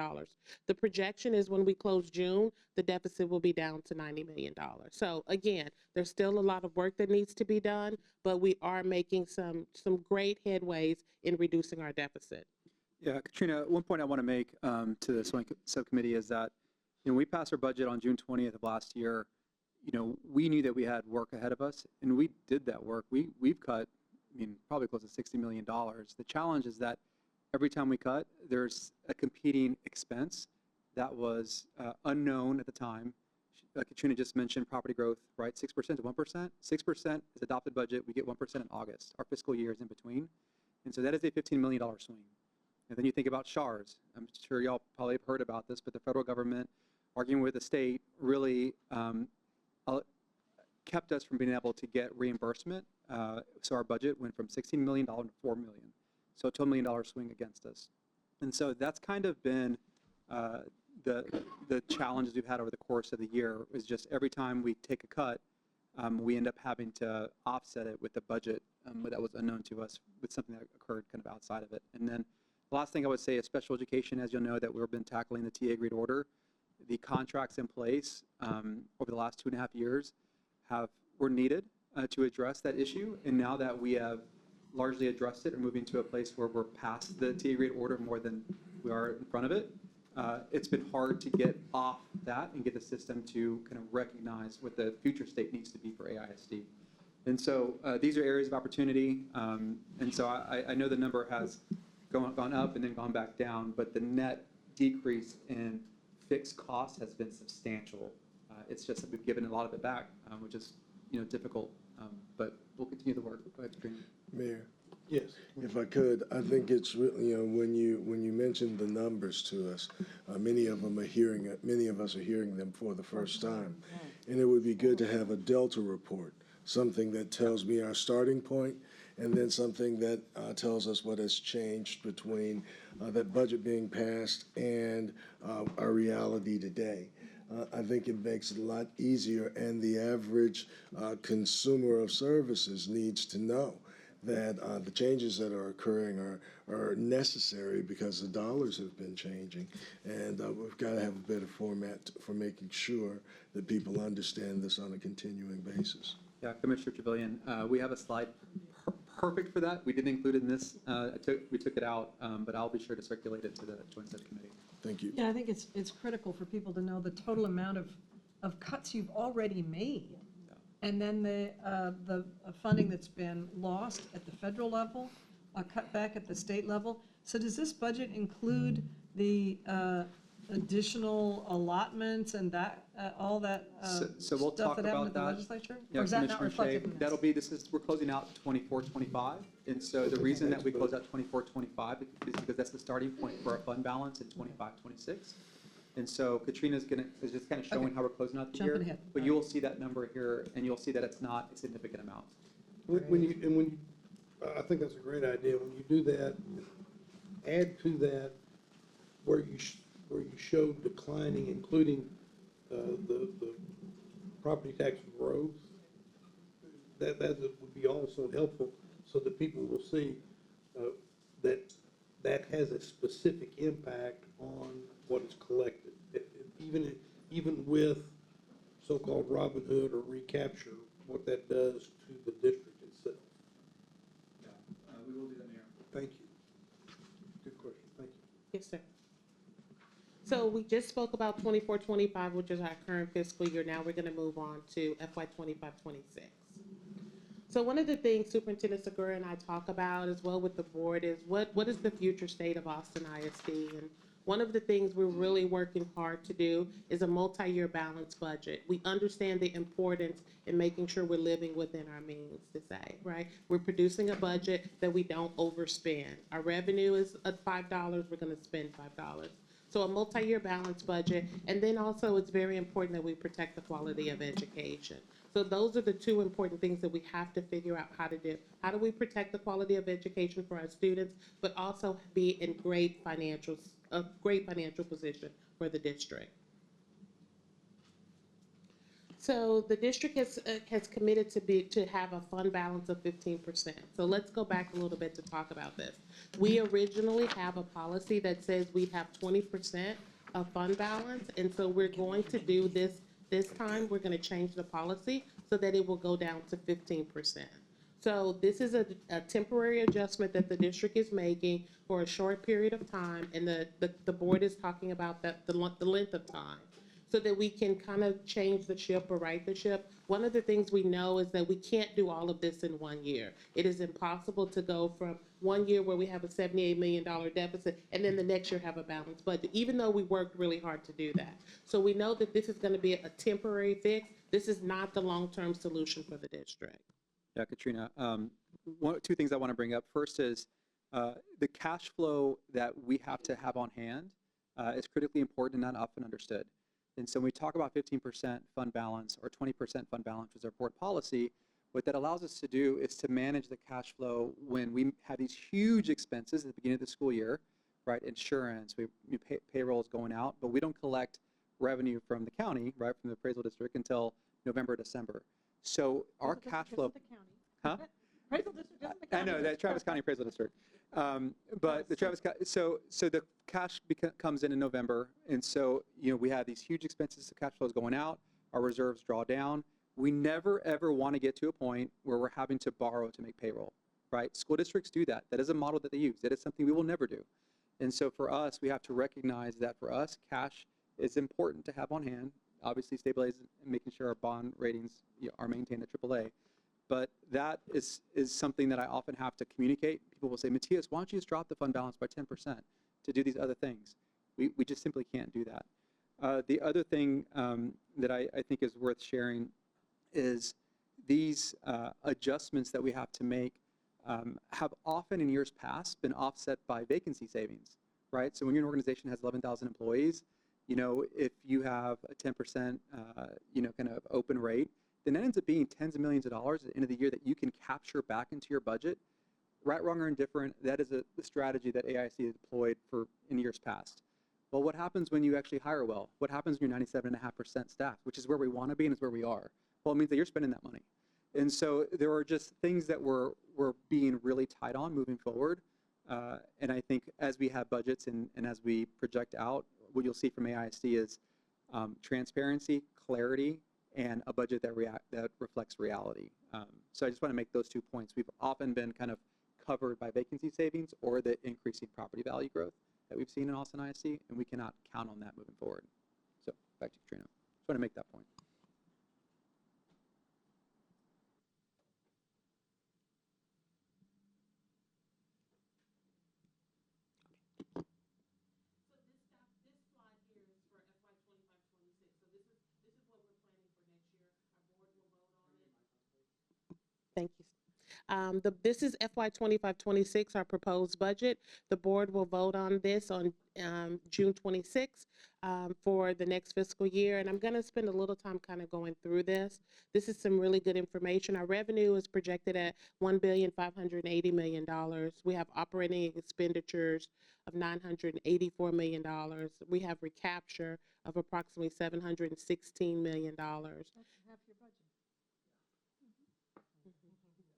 The projection is when we close June, the deficit will be down to $90 million. So again, there's still a lot of work that needs to be done, but we are making some great headways in reducing our deficit. Yeah, Katrina, one point I want to make to the subcommittee is that, we passed our budget on June 20th of last year. We knew that we had work ahead of us, and we did that work. We've cut, probably close to $60 million. The challenge is that every time we cut, there's a competing expense that was unknown at the time. Katrina just mentioned property growth, right? 6% to 1%. 6% is adopted budget. We get 1% in August. Our fiscal year is in between. And so that is a $15 million swing. And then you think about SHARs. I'm sure y'all probably have heard about this, but the federal government, arguing with the state, really kept us from being able to get reimbursement. So our budget went from $16 million to $4 million. So a $12 million swing against us. And so that's kind of been the challenges we've had over the course of the year, is just every time we take a cut, we end up having to offset it with a budget that was unknown to us, with something that occurred kind of outside of it. And then the last thing I would say is special education. As you'll know, that we've been tackling the TA agreed order. The contracts in place over the last 2.5 years were needed to address that issue. And now that we have largely addressed it and moving to a place where we're past the TA agreed order more than we are in front of it, it's been hard to get off that and get the system to kind of recognize what the future state needs to be for AISD. And so these are areas of opportunity. And so I know the number has gone up and then gone back down, but the net decrease in fixed cost has been substantial. It's just that we've given a lot of it back, which is difficult, but we'll continue the work. Go ahead, Katrina. Mayor, Yes. if I could, I think it's really, when you mentioned the numbers to us, many of us are hearing them for the first time. And it would be good to have a Delta report, something that tells me our starting point, and then something that tells us what has changed between that budget being passed and our reality today. I think it makes it a lot easier, and the average consumer of services needs to know that the changes that are occurring are necessary because the dollars have been changing. And we've got to have a better format for making sure that people understand this on a continuing basis. Yeah, Commissioner Trevelyan, we have a slide perfect for that. We didn't include it in this. We took it out, but I'll be sure to circulate it to the Joint Subcommittee. Thank you. Yeah, I think it's critical for people to know the total amount of cuts you've already made. And then the funding that's been lost at the federal level, cut back at the state level. So does this budget include the additional allotments and that, all that So we'll stuff talk that happened about at the that. legislature? Yeah, Or is that not Commissioner Shea, reflected in this? we're closing out 24-25. And so the reason that we close out 24-25 is because that's the starting point for our fund balance in 25-26. And so Katrina's is just kind of showing Okay. how we're closing out the Jumping year. ahead. But you'll see that number here, and you'll see that it's not a significant amount. When you, I think that's a great idea. When you do that, add to that where you show declining, including the property tax growth. That would be also helpful so that people will see that has a specific impact on what is collected. Even with so-called Robin Hood or recapture, what that does to the district itself. We will do that, Mayor. Thank you. Good question, thank you. Yes, sir. So we just spoke about 24-25, which is our current fiscal year. Now we're going to move on to FY 25-26. So one of the things Superintendent Segura and I talk about as well with the board is what is the future state of Austin ISD? And one of the things we're really working hard to do is a multi-year balanced budget. We understand the importance in making sure we're living within our means to say, right? We're producing a budget that we don't overspend. Our revenue is at $5, we're gonna spend $5. So a multi-year balanced budget, and then also it's very important that we protect the quality of education. So those are the two important things that we have to figure out how to do. How do we protect the quality of education for our students, but also be in a great financial position for the district? So the district has committed to have a fund balance of 15%. So let's go back a little bit to talk about this. We originally have a policy that says we have 20% of fund balance, and so we're going to do this time. We're going to change the policy so that it will go down to 15%. So this is a temporary adjustment that the district is making for a short period of time, and the board is talking about that the length of time, so that we can kind of change the ship or right the ship. One of the things we know is that we can't do all of this in 1 year. It is impossible to go from 1 year where we have a $78 million deficit and then the next year have a balanced budget, even though we worked really hard to do that. So we know that this is going to be a temporary fix. This is not the long-term solution for the district. Yeah, Katrina, two things I want to bring up. First is the cash flow that we have to have on hand is critically important and not often understood. And so when we talk about 15% fund balance or 20% fund balance, which is our board policy, what that allows us to do is to manage the cash flow when we have these huge expenses at the beginning of the school year, right? Insurance, payroll is going out, but we don't collect revenue from the county, right, from the appraisal district until November, December. So our cash flow, huh? Appraisal district isn't the I county. know, that Travis County Appraisal District. But the Travis, so the cash comes in November, and so, we have these huge expenses, the cash flow is going out, our reserves draw down. We never, ever want to get to a point where we're having to borrow to make payroll, right? School districts do that. That is a model that they use. That is something we will never do. And so for us, we have to recognize that for us, cash is important to have on hand, obviously stabilizing and making sure our bond ratings are maintained at AAA. But that is something that I often have to communicate. People will say, Matthias, why don't you just drop the fund balance by 10% to do these other things? We just simply can't do that. The other thing that I think is worth sharing is these adjustments that we have to make have often in years past been offset by vacancy savings, right? So when your organization has 11,000 employees, if you have a 10%, kind of open rate, then that ends up being tens of millions of dollars at the end of the year that you can capture back into your budget. Right, wrong, or indifferent, that is the strategy that AIC has deployed in years past. Well, what happens when you actually hire well? What happens when you're 97.5% staff, which is where we want to be and is where we are? Well, it means that you're spending that money. And so there are just things that we're being really tight on moving forward. And I think as we have budgets and as we project out, what you'll see from AISD is transparency, clarity, and a budget that reflects reality. So I just want to make those 2 points. We've often been kind of covered by vacancy savings or the increasing property value growth that we've seen in Austin ISD, and we cannot count on that moving forward. So back to Katrina. Just want to make that point. Thank you. This is FY 25-26, our proposed budget. The board will vote on this on June 26th for the next fiscal year. And I'm going to spend a little time kind of going through this. This is some really good information. Our revenue is projected at $1,580 million. We have operating expenditures of $984 million. We have recapture of approximately $716 million.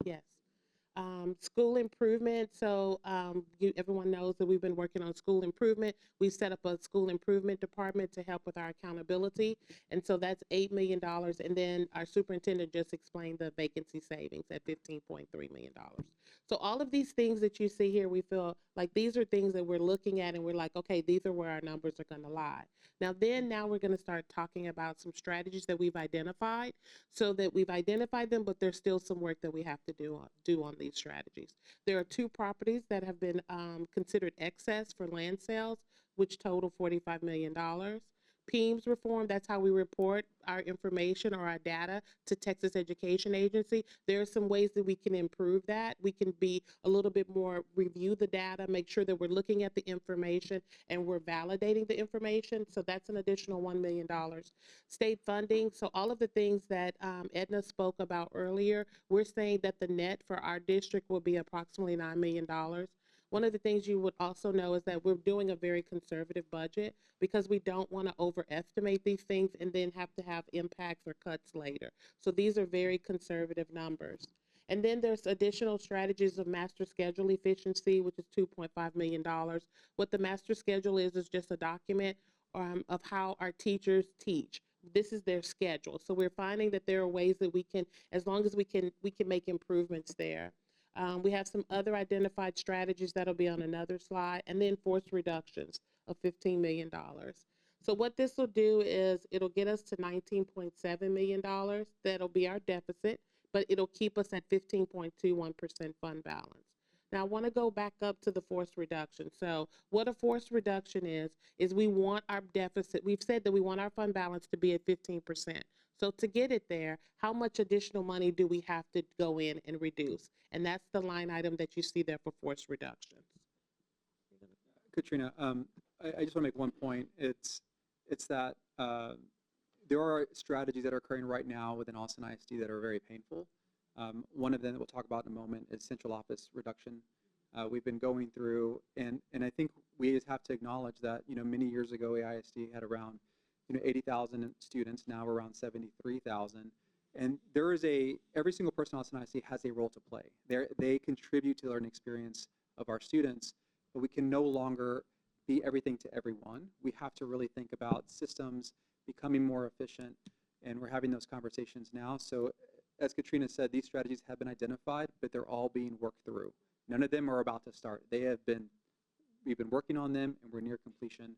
Yes. School improvement. So everyone knows that we've been working on school improvement. We set up a school improvement department to help with our accountability. And so that's $8 million. And then our superintendent just explained the vacancy savings at $15.3 million. So all of these things that you see here, we feel like these are things that we're looking at and we're like, okay, these are where our numbers are going to lie. Now we're going to start talking about some strategies that we've identified, so that we've identified them, but there's still some work that we have to do on these strategies. There are 2 properties that have been considered excess for land sales, which total $45 million. PEIMS reform, that's how we report our information or our data to Texas Education Agency. There are some ways that we can improve that. We can be a little bit more, review the data, make sure that we're looking at the information and we're validating the information. So that's an additional $1 million. State funding, so all of the things that Edna spoke about earlier, we're saying that the net for our district will be approximately $9 million. One of the things you would also know is that we're doing a very conservative budget because we don't want to overestimate these things and then have to have impacts or cuts later. So these are very conservative numbers. And then there's additional strategies of master schedule efficiency, which is $2.5 million. What the master schedule is just a document of how our teachers teach. This is their schedule. So we're finding that there are ways that we can, as long as we can make improvements there. We have some other identified strategies that'll be on another slide, and then forced reductions of $15 million. So what this will do is it'll get us to $19.7 million. That'll be our deficit, but it'll keep us at 15.21% fund balance. Now I want to go back up to the forced reduction. So what a forced reduction is we want our deficit, we've said that we want our fund balance to be at 15%. So to get it there, how much additional money do we have to go in and reduce? And that's the line item that you see there for forced reductions. Katrina, I just want to make one point. It's that there are strategies that are occurring right now within Austin ISD that are very painful. One of them that we'll talk about in a moment is central office reduction. We've been going through, and I think we just have to acknowledge that, many years ago, AISD had around 80,000 students, now we're around 73,000. And there is every single person in Austin ISD has a role to play. They contribute to the learning experience of our students, but we can no longer be everything to everyone. We have to really think about systems becoming more efficient, and we're having those conversations now. So as Katrina said, these strategies have been identified, but they're all being worked through. None of them are about to start. We've been working on them, and we're near completion.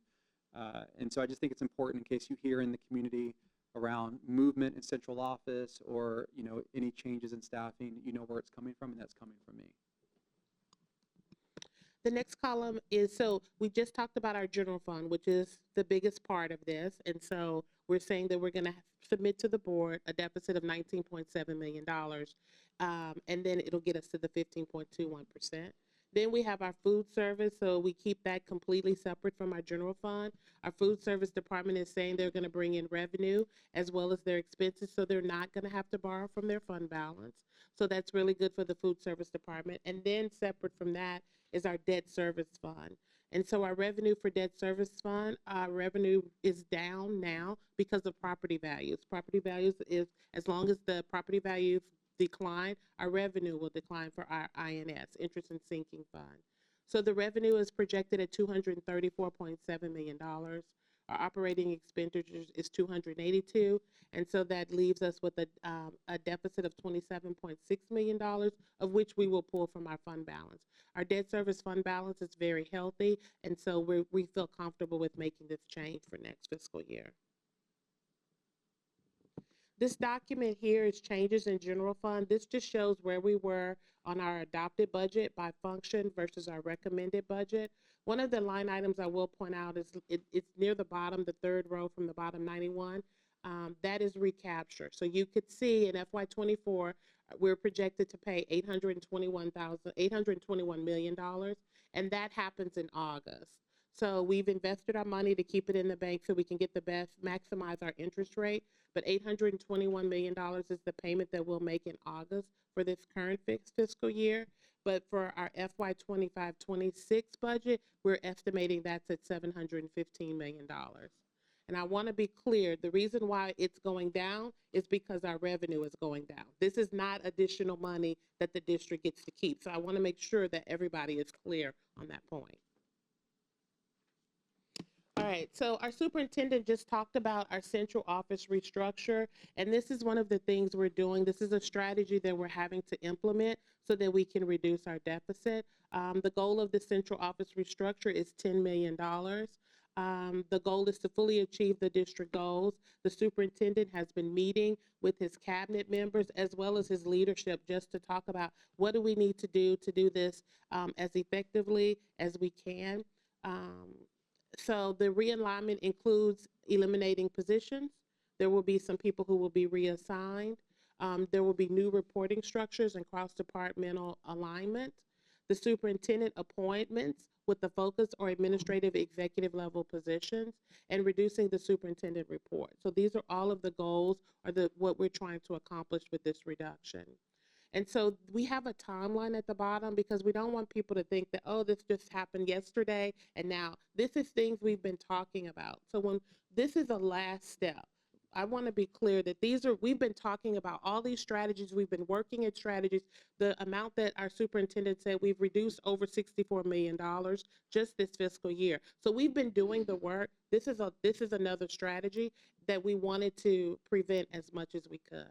And so I just think it's important, in case you hear in the community around movement in central office or any changes in staffing, where it's coming from, and that's coming from me. The next column is, so we just talked about our general fund, which is the biggest part of this. And so we're saying that we're going to submit to the board a deficit of $19.7 million. And then it'll get us to the 15.21%. Then we have our food service, so we keep that completely separate from our general fund. Our food service department is saying they're going to bring in revenue as well as their expenses, so they're not going to have to borrow from their fund balance. So that's really good for the food service department. And then separate from that is our debt service fund. And so our revenue for debt service fund, our revenue is down now because of property values. Property values is, as long as the property value decline, our revenue will decline for our INS, interest and sinking fund. So the revenue is projected at $234.7 million. Our operating expenditures is 282, and so that leaves us with a deficit of $27.6 million, of which we will pull from our fund balance. Our debt service fund balance is very healthy, and so we feel comfortable with making this change for next fiscal year. This document here is changes in general fund. This just shows where we were on our adopted budget by function versus our recommended budget. One of the line items I will point out is it's near the bottom, the third row from the bottom, 91. That is recapture. So you could see in FY24, we're projected to pay $821 million, and that happens in August. So we've invested our money to keep it in the bank so we can get the best, maximize our interest rate. But $821 million is the payment that we'll make in August for this current fiscal year. But for our FY25-26 budget, we're estimating that's at $715 million. And I want to be clear, the reason why it's going down is because our revenue is going down. This is not additional money that the district gets to keep. So I want to make sure that everybody is clear on that point. All right, so our superintendent just talked about our central office restructure, and this is one of the things we're doing. This is a strategy that we're having to implement so that we can reduce our deficit. The goal of the central office restructure is $10 million. The goal is to fully achieve the district goals. The superintendent has been meeting with his cabinet members as well as his leadership just to talk about what do we need to do this as effectively as we can. So the realignment includes eliminating positions. There will be some people who will be reassigned. There will be new reporting structures and cross-departmental alignment. The superintendent appointments with the focus or administrative executive level positions, and reducing the superintendent report. So these are all of the goals or what we're trying to accomplish with this reduction. And so we have a timeline at the bottom because we don't want people to think that, oh, this just happened yesterday and now. This is things we've been talking about. So when this is a last step, I want to be clear that we've been talking about all these strategies. We've been working at strategies. The amount that our superintendent said, we've reduced over $64 million just this fiscal year. So we've been doing the work. This is another strategy that we wanted to prevent as much as we could.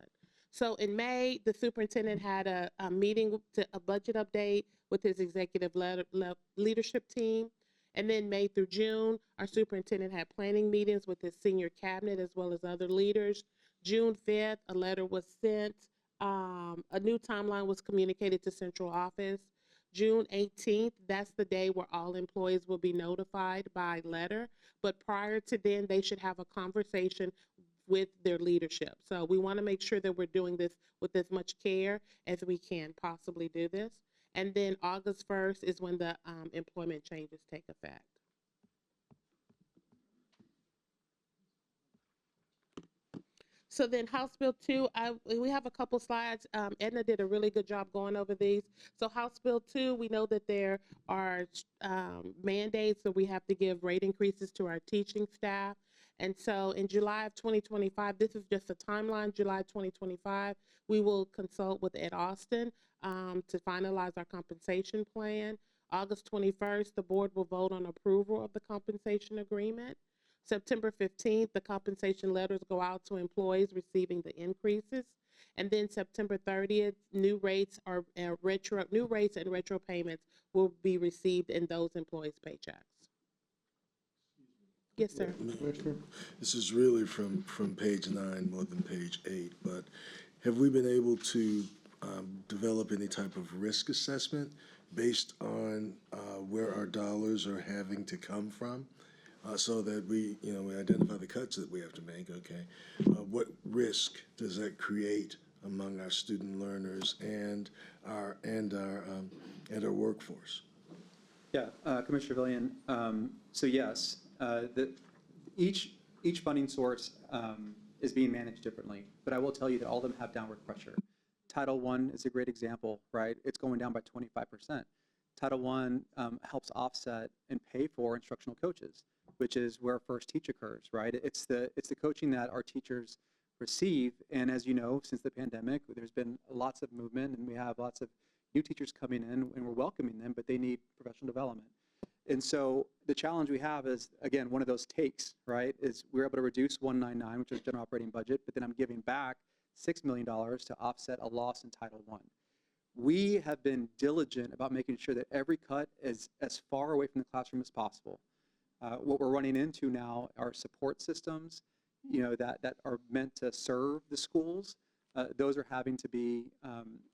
So in May, the superintendent had a meeting, a budget update with his executive leadership team. And then May through June, our superintendent had planning meetings with his senior cabinet as well as other leaders. June 5th, a letter was sent. A new timeline was communicated to central office. June 18th, that's the day where all employees will be notified by letter. But prior to then, they should have a conversation with their leadership. So we want to make sure that we're doing this with as much care as we can possibly do this. And then August 1st is when the employment changes take effect. So then House Bill 2, we have a couple slides. Edna did a really good job going over these. So House Bill 2, we know that there are mandates that we have to give rate increases to our teaching staff. And so in July of 2025, this is just a timeline, July 2025, we will consult with Ed Austin to finalize our compensation plan. August 21st, the board will vote on approval of the compensation agreement. September 15th, the compensation letters go out to employees receiving the increases. And then September 30th, new rates and retro payments will be received in those employees' paychecks. Yes, sir. This is really from page 9 more than page 8, but have we been able to develop any type of risk assessment based on where our dollars are having to come from? So that we identify the cuts that we have to make, okay? What risk does that create among our student learners and our workforce? Yeah, Commissioner Villian. So yes, each funding source is being managed differently, but I will tell you that all of them have downward pressure. Title I is a great example, right? It's going down by 25%. Title I helps offset and pay for instructional coaches, which is where first teach occurs, right? It's the coaching that our teachers receive. And as you know, since the pandemic, there's been lots of movement, and we have lots of new teachers coming in, and we're welcoming them, but they need professional development. And so the challenge we have is, again, one of those takes, right, is we're able to reduce 199, which is general operating budget, but then I'm giving back $6 million to offset a loss in Title I. We have been diligent about making sure that every cut is as far away from the classroom as possible. What we're running into now are support systems, that are meant to serve the schools. Those are having to be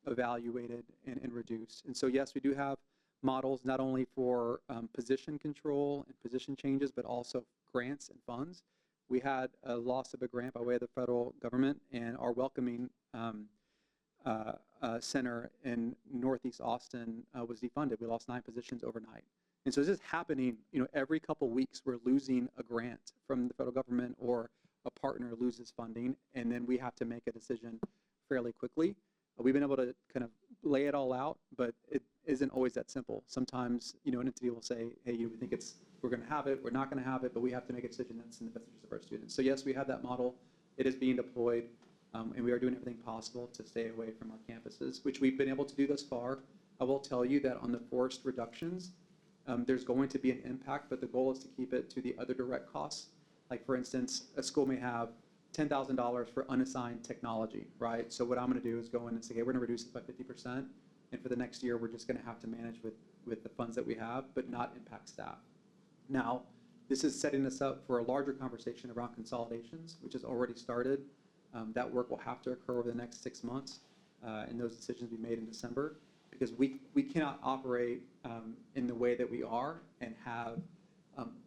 evaluated and reduced. And so, yes, we do have models not only for position control and position changes, but also grants and funds. We had a loss of a grant by way of the federal government, and our welcoming center in Northeast Austin was defunded. We lost 9 positions overnight. And so this is happening, every couple weeks we're losing a grant from the federal government, or a partner loses funding, and then we have to make a decision fairly quickly. We've been able to kind of lay it all out, but it isn't always that simple. Sometimes, an entity will say, hey, we think we're going to have it, we're not going to have it, but we have to make a decision that's in the best interest of our students. So yes, we have that model. It is being deployed, and we are doing everything possible to stay away from our campuses, which we've been able to do thus far. I will tell you that on the forced reductions, there's going to be an impact, but the goal is to keep it to the other direct costs. Like, for instance, a school may have $10,000 for unassigned technology, right? So what I'm going to do is go in and say, hey, we're going to reduce it by 50%, and for the next year, we're just going to have to manage with the funds that we have, but not impact staff. Now, this is setting us up for a larger conversation around consolidations, which has already started. That work will have to occur over the next 6 months, and those decisions will be made in December, because we cannot operate in the way that we are and have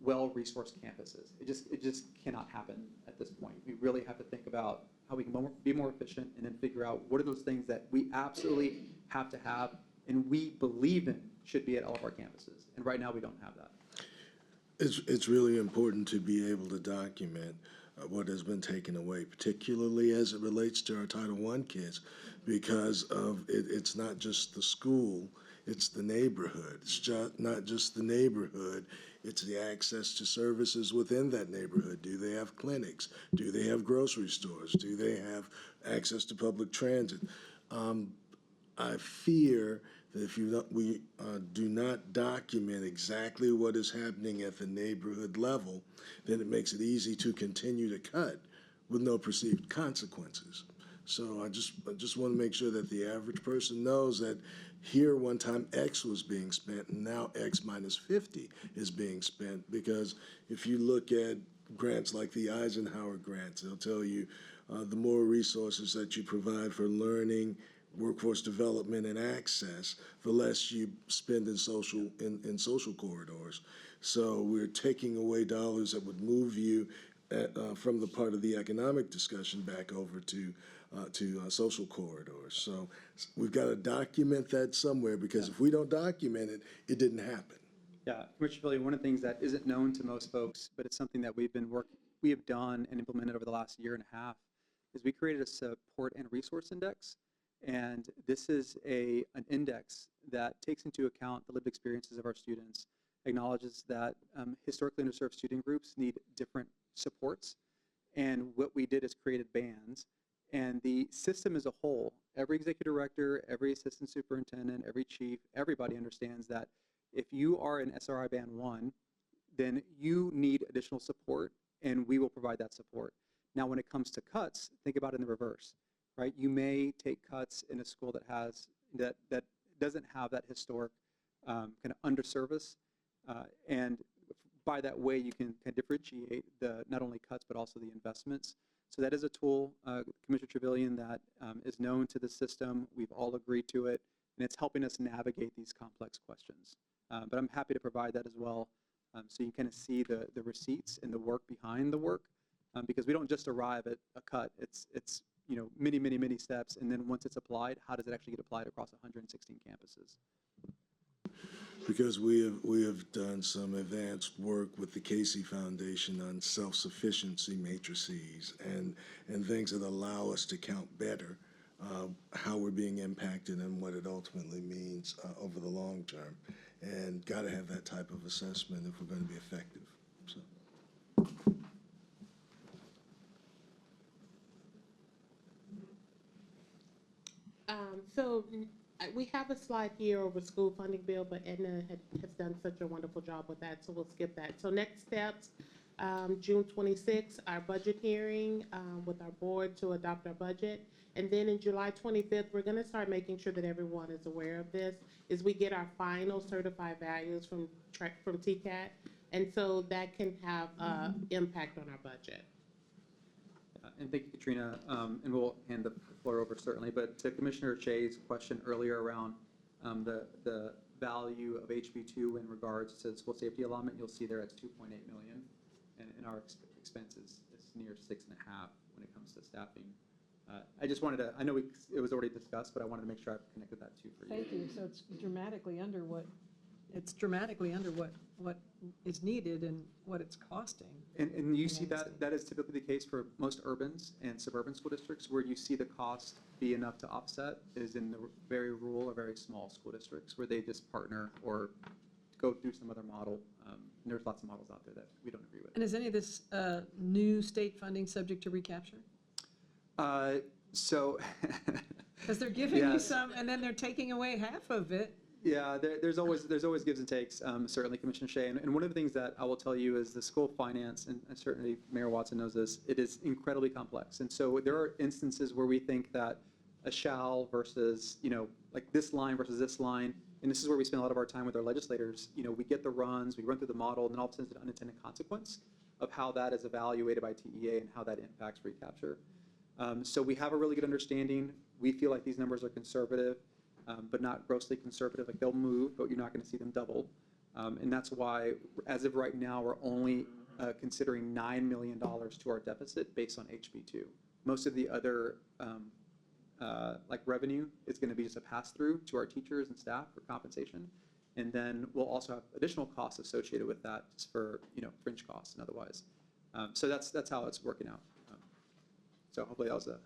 well-resourced campuses. It just cannot happen at this point. We really have to think about how we can be more efficient, and then figure out what are those things that we absolutely have to have and we believe in should be at all of our campuses. And right now we don't have that. It's really important to be able to document what has been taken away, particularly as it relates to our Title I kids, because it's not just the school, it's the neighborhood. It's not just the neighborhood, it's the access to services within that neighborhood. Do they have clinics? Do they have grocery stores? Do they have access to public transit? I fear that if we do not document exactly what is happening at the neighborhood level, then it makes it easy to continue to cut with no perceived consequences. So I just want to make sure that the average person knows that here one time X was being spent, and now X minus 50 is being spent. Because if you look at grants like the Eisenhower grants, they'll tell you the more resources that you provide for learning, workforce development, and access, the less you spend in social corridors. So we're taking away dollars that would move you from the part of the economic discussion back over to social corridors. So we've got to document that somewhere, because if we don't document it, it didn't happen. Yeah, Commissioner Billy, one of the things that isn't known to most folks, but it's something that we have done and implemented over the last year and a half, is we created a support and resource index. And this is an index that takes into account the lived experiences of our students, acknowledges that historically underserved student groups need different supports. And what we did is created bands. And the system as a whole, every executive director, every assistant superintendent, every chief, everybody understands that if you are in SRI Band 1, then you need additional support, and we will provide that support. Now, when it comes to cuts, think about it in the reverse. Right, you may take cuts in a school that doesn't have that historic kind of underservice, and by that way you can differentiate the not only cuts but also the investments. So that is a tool, Commissioner Trevelyan, that is known to the system. We've all agreed to it, and it's helping us navigate these complex questions. But I'm happy to provide that as well, so you kind of see the receipts and the work behind the work, because we don't just arrive at a cut. It's many steps, and then once it's applied, how does it actually get applied across 116 campuses? Because we have done some advanced work with the Casey Foundation on self-sufficiency matrices and things that allow us to count better how we're being impacted and what it ultimately means over the long term. And got to have that type of assessment if we're going to be effective. So. We have a slide here over school funding bill, but Edna has done such a wonderful job with that, so we'll skip that. So next steps, June 26th, our budget hearing with our board to adopt our budget. And then in July 25th, we're gonna start making sure that everyone is aware of this, is we get our final certified values from TCAT. And so that can have impact on our budget. And thank you, Katrina. And we'll hand the floor over certainly. But to Commissioner Shea's question earlier around the value of HB2 in regards to the school safety allotment, you'll see there it's 2.8 million, and our expenses is near 6.5 when it comes to staffing. I just wanted to, I know it was already discussed, but I wanted to make sure I've connected that too for you. Thank you. So it's dramatically under what is needed and what it's costing. And you see that is typically the case for most urbans and suburban school districts. Where you see the cost be enough to offset is in the very rural or very small school districts where they just partner or go through some other model. And there's lots of models out there that we don't agree with. And is any of this new state funding subject to recapture? So. Because they're giving you Yes. some, and then they're taking away half of it. Yeah, there's always gives and takes, certainly, Commissioner Shea. And one of the things that I will tell you is the school finance, and certainly Mayor Watson knows this, it is incredibly complex. And so there are instances where we think that a shall versus, like this line versus this line, and this is where we spend a lot of our time with our legislators. We get the runs, we run through the model, and then all of a sudden it's an unintended consequence of how that is evaluated by TEA and how that impacts recapture. So we have a really good understanding. We feel like these numbers are conservative. But not grossly conservative. Like they'll move, but you're not going to see them double. And that's why, as of right now, we're only considering $9 million to our deficit based on HB2. Most of the other like revenue is going to be just a pass-through to our teachers and staff for compensation. And then we'll also have additional costs associated with that just for fringe costs and otherwise. So that's how it's working out. So hopefully that was a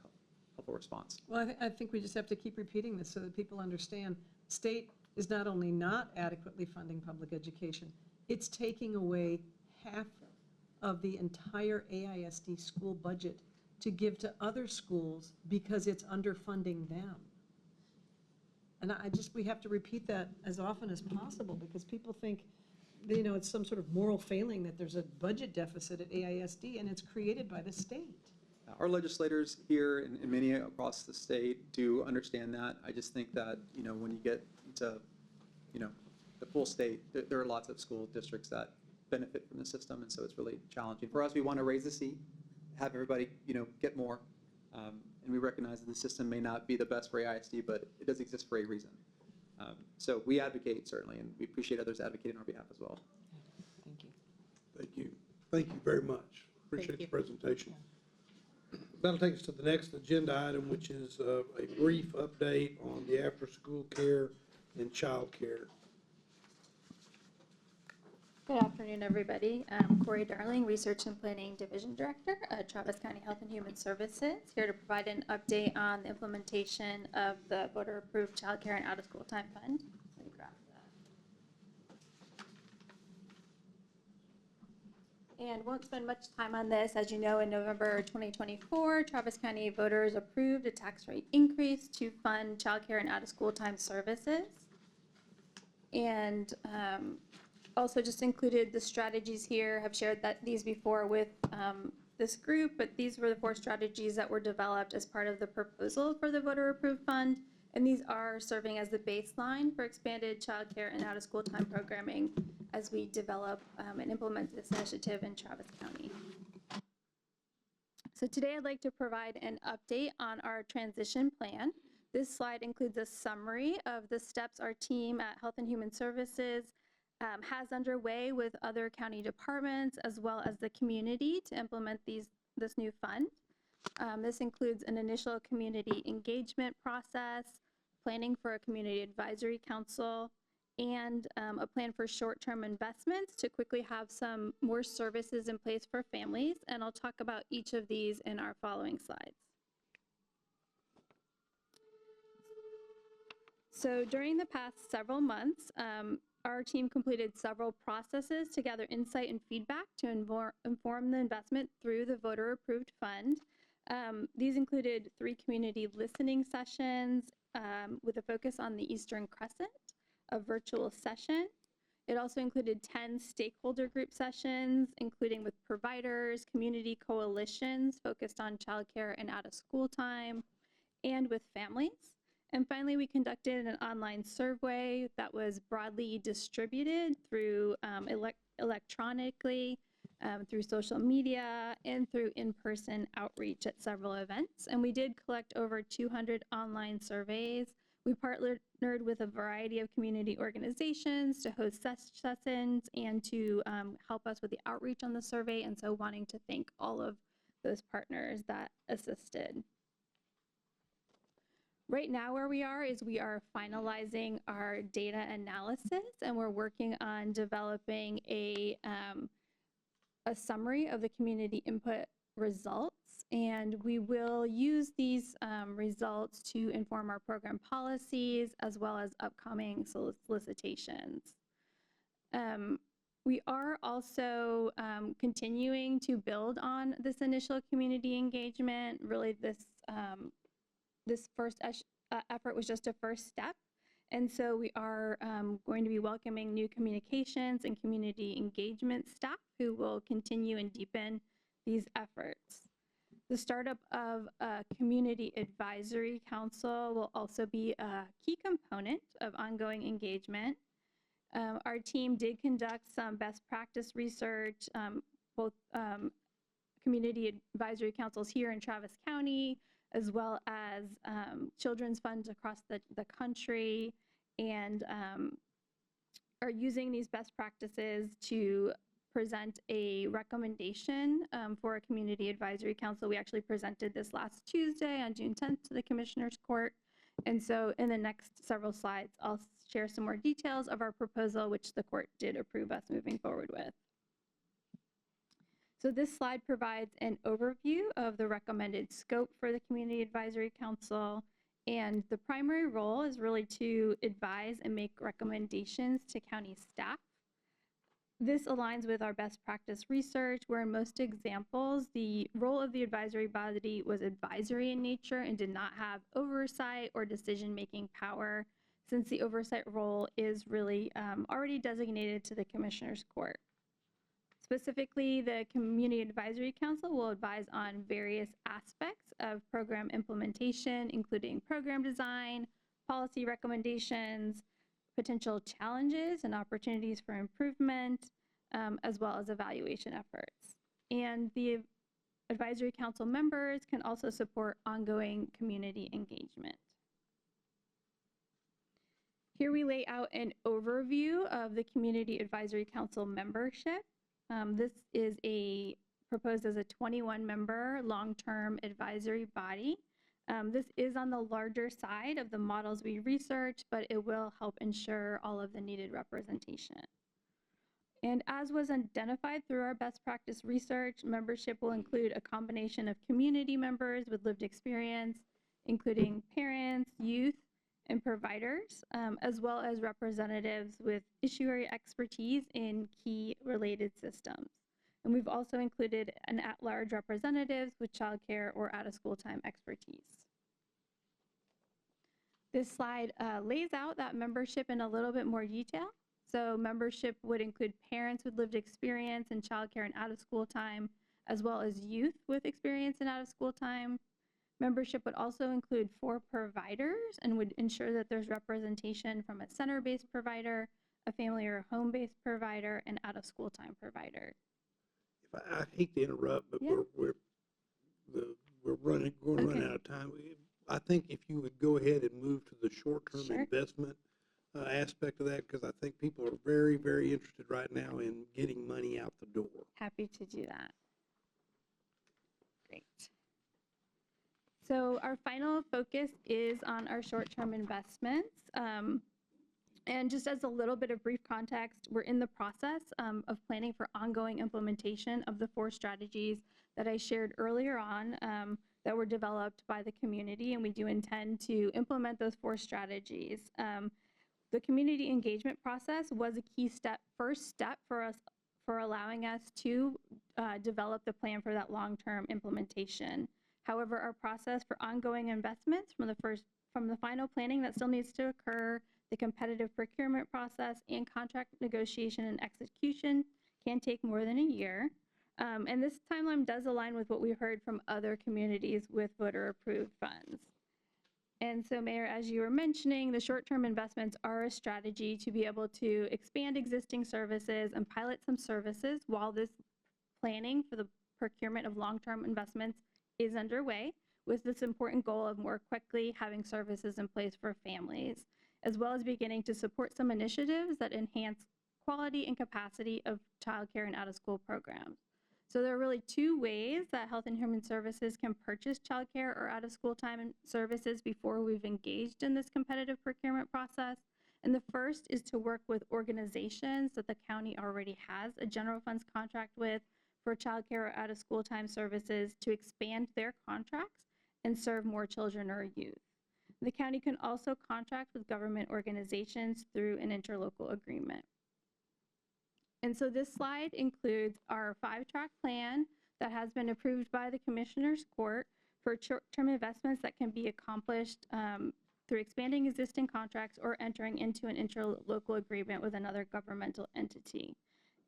helpful response. Well, I think we just have to keep repeating this so that people understand. State is not only not adequately funding public education, it's taking away half of the entire AISD school budget to give to other schools because it's underfunding them. And we have to repeat that as often as possible because people think, it's some sort of moral failing that there's a budget deficit at AISD, and it's created by the state. Our legislators here and many across the state do understand that. I just think that, when you get into, the full state, there are lots of school districts that benefit from the system, and so it's really challenging. For us, we want to raise the C, have everybody, get more, and we recognize that the system may not be the best for AISD, but it does exist for a reason. So we advocate, certainly, and we appreciate others advocating on our behalf as well. Thank you. Thank you. Thank you very much. Appreciate the you. presentation. That'll take us to the next agenda item, which is a brief update on the after-school care and child care. Good afternoon, everybody. I'm Corey Darling, Research and Planning Division Director at Travis County Health and Human Services, here to provide an update on the implementation of the voter-approved child care and out-of-school time fund. Let me grab that. And won't spend much time on this. As you know, in November 2024, Travis County voters approved a tax rate increase to fund child care and out-of-school time services. And also just included the strategies here. Have shared these before with this group, but these were the 4 strategies that were developed as part of the proposal for the voter approved fund. And these are serving as the baseline for expanded childcare and out-of-school time programming as we develop and implement this initiative in Travis County. So today I'd like to provide an update on our transition plan. This slide includes a summary of the steps our team at Health and Human Services has underway with other county departments as well as the community to implement this new fund. This includes an initial community engagement process, planning for a community advisory council, and a plan for short-term investments to quickly have some more services in place for families. And I'll talk about each of these in our following slides. So during the past several months, our team completed several processes to gather insight and feedback to inform the investment through the voter-approved fund. These included 3 community listening sessions with a focus on the Eastern Crescent, a virtual session. It also included 10 stakeholder group sessions, including with providers, community coalitions focused on childcare and out of school time, and with families. And finally, we conducted an online survey that was broadly distributed through electronically, through social media, and through in-person outreach at several events. And we did collect over 200 online surveys. We partnered with a variety of community organizations to host sessions and to help us with the outreach on the survey. And so wanting to thank all of those partners that assisted. Right now where we are is we are finalizing our data analysis, and we're working on developing a summary of the community input results, and we will use these results to inform our program policies as well as upcoming solicitations. We are also continuing to build on this initial community engagement. Really, this first effort was just a first step. And so we are going to be welcoming new communications and community engagement staff who will continue and deepen these efforts. The startup of a community advisory council will also be a key component of ongoing engagement. Our team did conduct some best practice research, both community advisory councils here in Travis County, as well as children's funds across the country, and are using these best practices to present a recommendation for a community advisory council. We actually presented this last Tuesday on June 10th to the Commissioner's Court. And so in the next several slides, I'll share some more details of our proposal, which the court did approve us moving forward with. So this slide provides an overview of the recommended scope for the Community Advisory Council, and the primary role is really to advise and make recommendations to county staff. This aligns with our best practice research, where in most examples, the role of the advisory body was advisory in nature and did not have oversight or decision-making power, since the oversight role is really already designated to the Commissioner's Court. Specifically, the Community Advisory Council will advise on various aspects of program implementation, including program design, policy recommendations, potential challenges and opportunities for improvement, as well as evaluation efforts. And the Advisory Council members can also support ongoing community engagement. Here we lay out an overview of the Community Advisory Council membership. This is proposed as a 21-member long-term advisory body. This is on the larger side of the models we researched, but it will help ensure all of the needed representation. And as was identified through our best practice research, membership will include a combination of community members with lived experience, including parents, youth, and providers, as well as representatives with issue area expertise in key related systems. And we've also included an at-large representatives with childcare or out-of-school time expertise. This slide lays out that membership in a little bit more detail. So membership would include parents with lived experience in childcare and out-of-school time, as well as youth with experience in out-of-school time. Membership would also include 4 providers and would ensure that there's representation from a center-based provider, a family or home-based provider, and out-of-school time provider. I hate to interrupt, but Yeah. we're going to run out of time. I think if you would go ahead and move to the short-term Sure. investment aspect of that, because I think people are very, very interested right now in getting money out the door. Happy to do that. Great. So our final focus is on our short-term investments. And just as a little bit of brief context, we're in the process of planning for ongoing implementation of the 4 strategies that I shared earlier on that were developed by the community, and we do intend to implement those 4 strategies. The community engagement process was a key first step for us, for allowing us to develop the plan for that long-term implementation. However, our process for ongoing investments from the final planning that still needs to occur, the competitive procurement process, and contract negotiation and execution can take more than a year. And this timeline does align with what we heard from other communities with voter-approved funds. And so, Mayor, as you were mentioning, the short-term investments are a strategy to be able to expand existing services and pilot some services while this planning for the procurement of long-term investments is underway, with this important goal of more quickly having services in place for families, as well as beginning to support some initiatives that enhance quality and capacity of childcare and out-of-school programs. So there are really two ways that Health and Human Services can purchase childcare or out-of-school time and services before we've engaged in this competitive procurement process. And the first is to work with organizations that the county already has a general funds contract with for childcare or out-of-school time services to expand their contracts and serve more children or youth. The county can also contract with government organizations through an interlocal agreement. And so this slide includes our 5-track plan that has been approved by the Commissioner's Court for short-term investments that can be accomplished through expanding existing contracts or entering into an interlocal agreement with another governmental entity.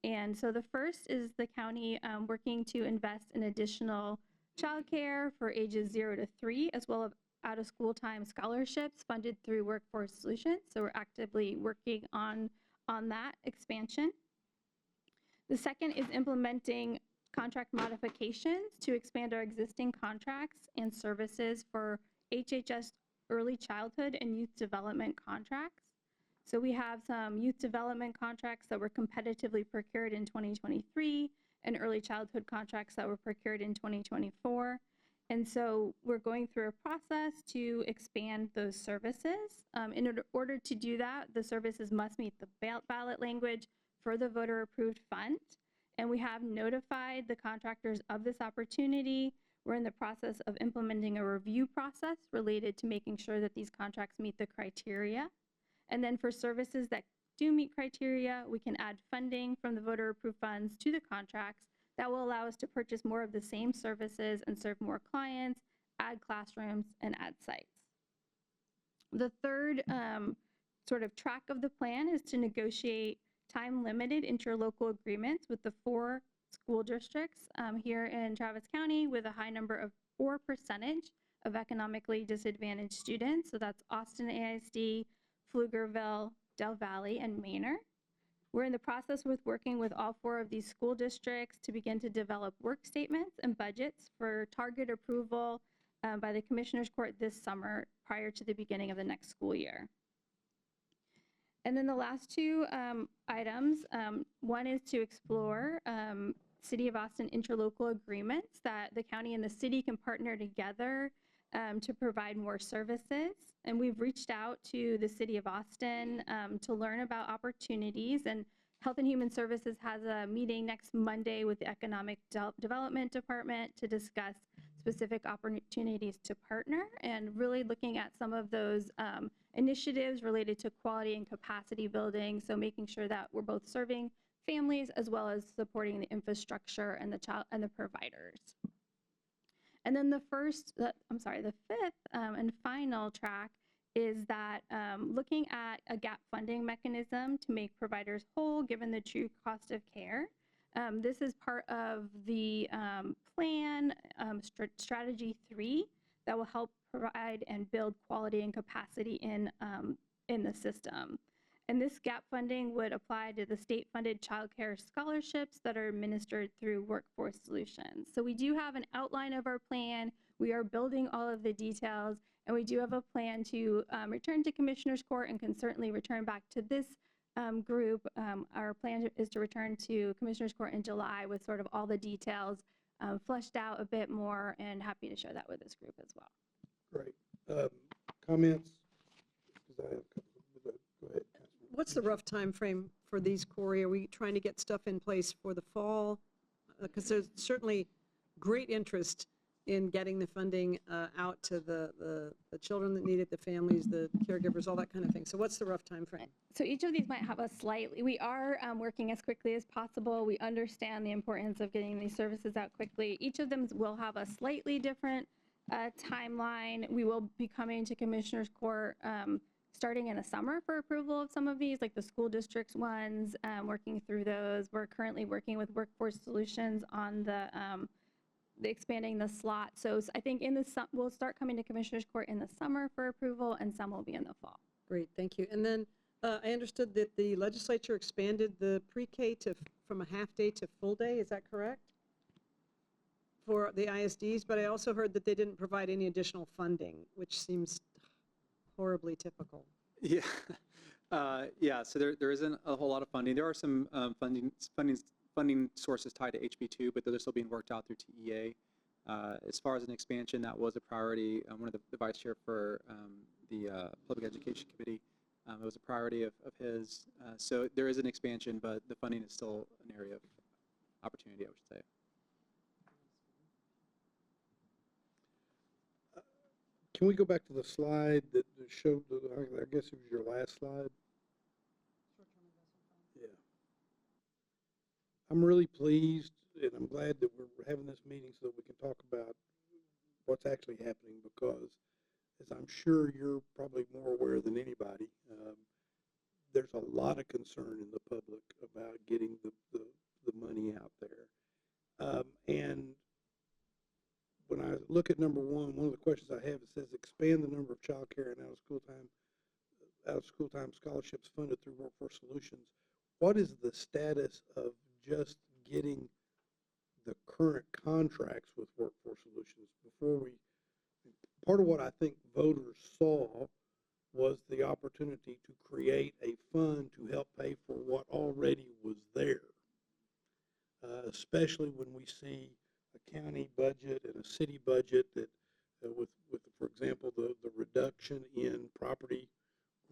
And so the first is the county working to invest in additional childcare for ages 0 to 3, as well as out-of-school time scholarships funded through Workforce Solutions. So we're actively working on that expansion. The second is implementing contract modifications to expand our existing contracts and services for HHS early childhood and youth development contracts. So we have some youth development contracts that were competitively procured in 2023 and early childhood contracts that were procured in 2024. And so we're going through a process to expand those services. In order to do that, the services must meet the ballot language for the voter-approved fund. And we have notified the contractors of this opportunity. We're in the process of implementing a review process related to making sure that these contracts meet the criteria. And then for services that do meet criteria, we can add funding from the voter-approved funds to the contracts that will allow us to purchase more of the same services and serve more clients, add classrooms, and add sites. The third sort of track of the plan is to negotiate time-limited interlocal agreements with the 4 school districts here in Travis County with a high number of 4% of economically disadvantaged students. So that's Austin AISD, Pflugerville, Del Valle, and Manor. We're in the process with working with all 4 of these school districts to begin to develop work statements and budgets for target approval by the Commissioner's Court this summer prior to the beginning of the next school year. And then the last 2 items, one is to explore City of Austin interlocal agreements that the county and the city can partner together to provide more services. And we've reached out to the City of Austin to learn about opportunities. And Health and Human Services has a meeting next Monday with the Economic Development Department to discuss specific opportunities to partner and really looking at some of those initiatives related to quality and capacity building. So making sure that we're both serving families as well as supporting the infrastructure and the providers. And then the fifth and final track is that looking at a gap funding mechanism to make providers whole given the true cost of care. This is part of the plan, strategy 3, that will help provide and build quality and capacity in the system. And this gap funding would apply to the state-funded childcare scholarships that are administered through Workforce Solutions. So we do have an outline of our plan. We are building all of the details, and we do have a plan to return to Commissioner's Court and can certainly return back to this group. Our plan is to return to Commissioner's Court in July with sort of all the details fleshed out a bit more, and happy to share that with this group as well. Great. Comments? 'Cause I have a couple. Go ahead. What's the rough time frame for these, Corey? Are we trying to get stuff in place for the fall? Because there's certainly great interest in getting the funding out to the children that need it, the families, the caregivers, all that kind of thing. So what's the rough time frame? So each of these might have we are working as quickly as possible. We understand the importance of getting these services out quickly. Each of them will have a slightly different timeline. We will be coming to Commissioners Court starting in the summer for approval of some of these, like the school districts ones, working through those. We're currently working with Workforce Solutions on the expanding the slot. So I think we'll start coming to Commissioners Court in the summer for approval, and some will be in the fall. Great, thank you. And then I understood that the legislature expanded the pre-K from a half-day to full-day, is that correct? For the ISDs, but I also heard that they didn't provide any additional funding, which seems horribly typical. Yeah, yeah. So there isn't a whole lot of funding. There are some funding sources tied to HB2, but those are still being worked out through TEA. As far as an expansion, that was a priority. One of the vice chair for the Public Education Committee, it was a priority of his. So there is an expansion, but the funding is still an area of opportunity, I would say. Can we go back to the slide that showed, I guess it was your last slide? Yeah. I'm really pleased, and I'm glad that we're having this meeting so that we can talk about what's actually happening, because as I'm sure you're probably more aware than anybody, there's a lot of concern in the public about getting the money out there. And when I look at number one of the questions I have, it says expand the number of child care and out of school time scholarships funded through Workforce Solutions. What is the status of just getting the current contracts with Workforce Solutions part of what I think voters saw was the opportunity to create a fund to help pay for what already was there, especially when we see a county budget and a city budget that with for example, the reduction in property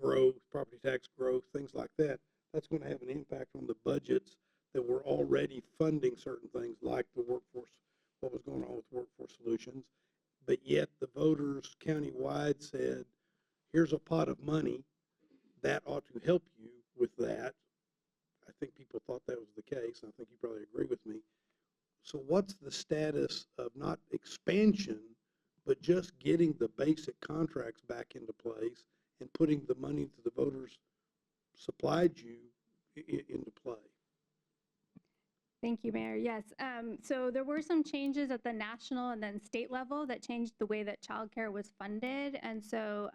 growth, property tax growth, things like that, that's going to have an impact on the budgets that were already funding certain things like the workforce, what was going on with Workforce Solutions. But yet the voters countywide said, here's a pot of money that ought to help you with that. I think people thought that was the case. I think you probably agree with me. So what's the status of not expansion, but just getting the basic contracts back into place and putting the money that the voters supplied you into play? Thank you, Mayor. Yes. So there were some changes at the national and then state level that changed the way that childcare was funded. And so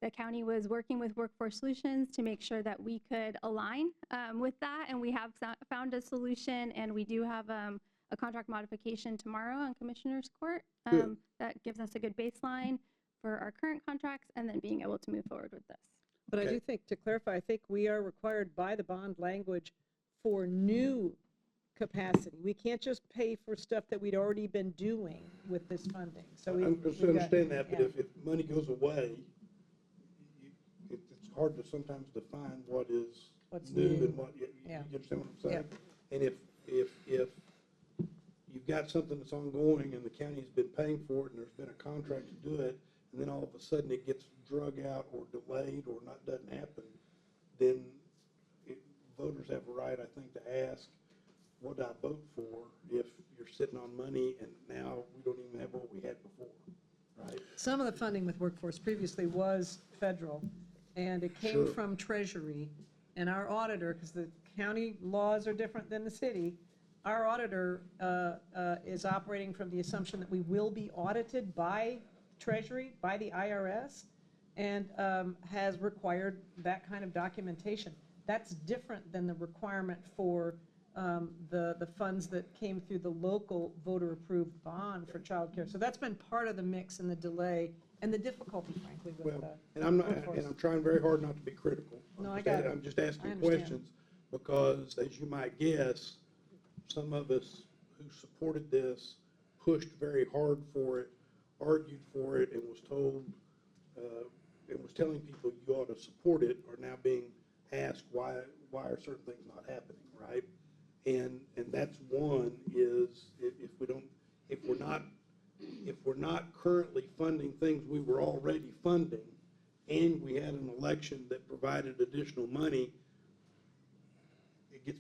the county was working with Workforce Solutions to make sure that we could align with that. And we have found a solution, and we do have a contract modification tomorrow on Commissioners Court that gives us a good baseline for our current contracts and then being able to move forward with this. But I do think, to clarify, I think we are required by the bond language for new capacity. We can't just pay for stuff that we'd already been doing with this funding. So I understand that, but if money goes away, it's hard to sometimes define what's new and what, you understand what I'm saying? And if you've got something that's ongoing and the county's been paying for it and there's been a contract to do it, and then all of a sudden it gets drug out or delayed or doesn't happen, then voters have a right, I think, to ask, what do I vote for if you're sitting on money and now we don't even have what we had before, right? some of the funding with Workforce previously was federal, and it came from Treasury, and our auditor, because the county laws are different than the city, our auditor is operating from the assumption that we will be audited by Treasury, by the IRS, and has required that kind of documentation. That's different than the requirement for the funds that came through the local voter-approved bond for childcare. So that's been part of the mix and the delay and the difficulty, frankly, with And I'm trying very hard not to be critical. No, I got it. I'm just asking I understand. questions because, as you might guess, some of us who supported this pushed very hard for it, argued for it, and was told, and was telling people you ought to support it, are now being asked why are certain things not happening, right? And that's one is if we're not currently funding things we were already funding, and we had an election that provided additional money,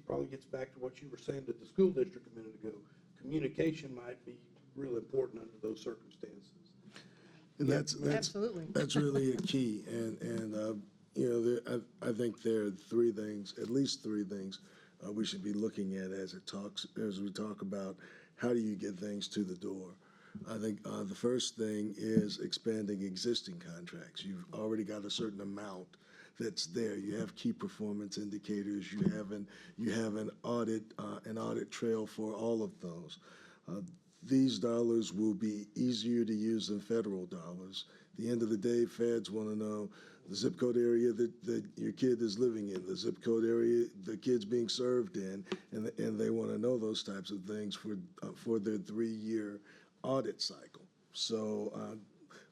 probably gets back to what you were saying to the school district a minute ago. Communication might be real important under those circumstances. And that's Absolutely. that's really a key. You know, I think there are three things, at least three things, we should be looking at as we talk about how do you get things to the door. I think the first thing is expanding existing contracts. You've already got a certain amount that's there. You have key performance indicators. You have an audit trail for all of those. These dollars will be easier to use than federal dollars. At the end of the day, feds want to know the zip code area that your kid is living in, the zip code area the kid's being served in, and they want to know those types of things for their 3-year audit cycle. So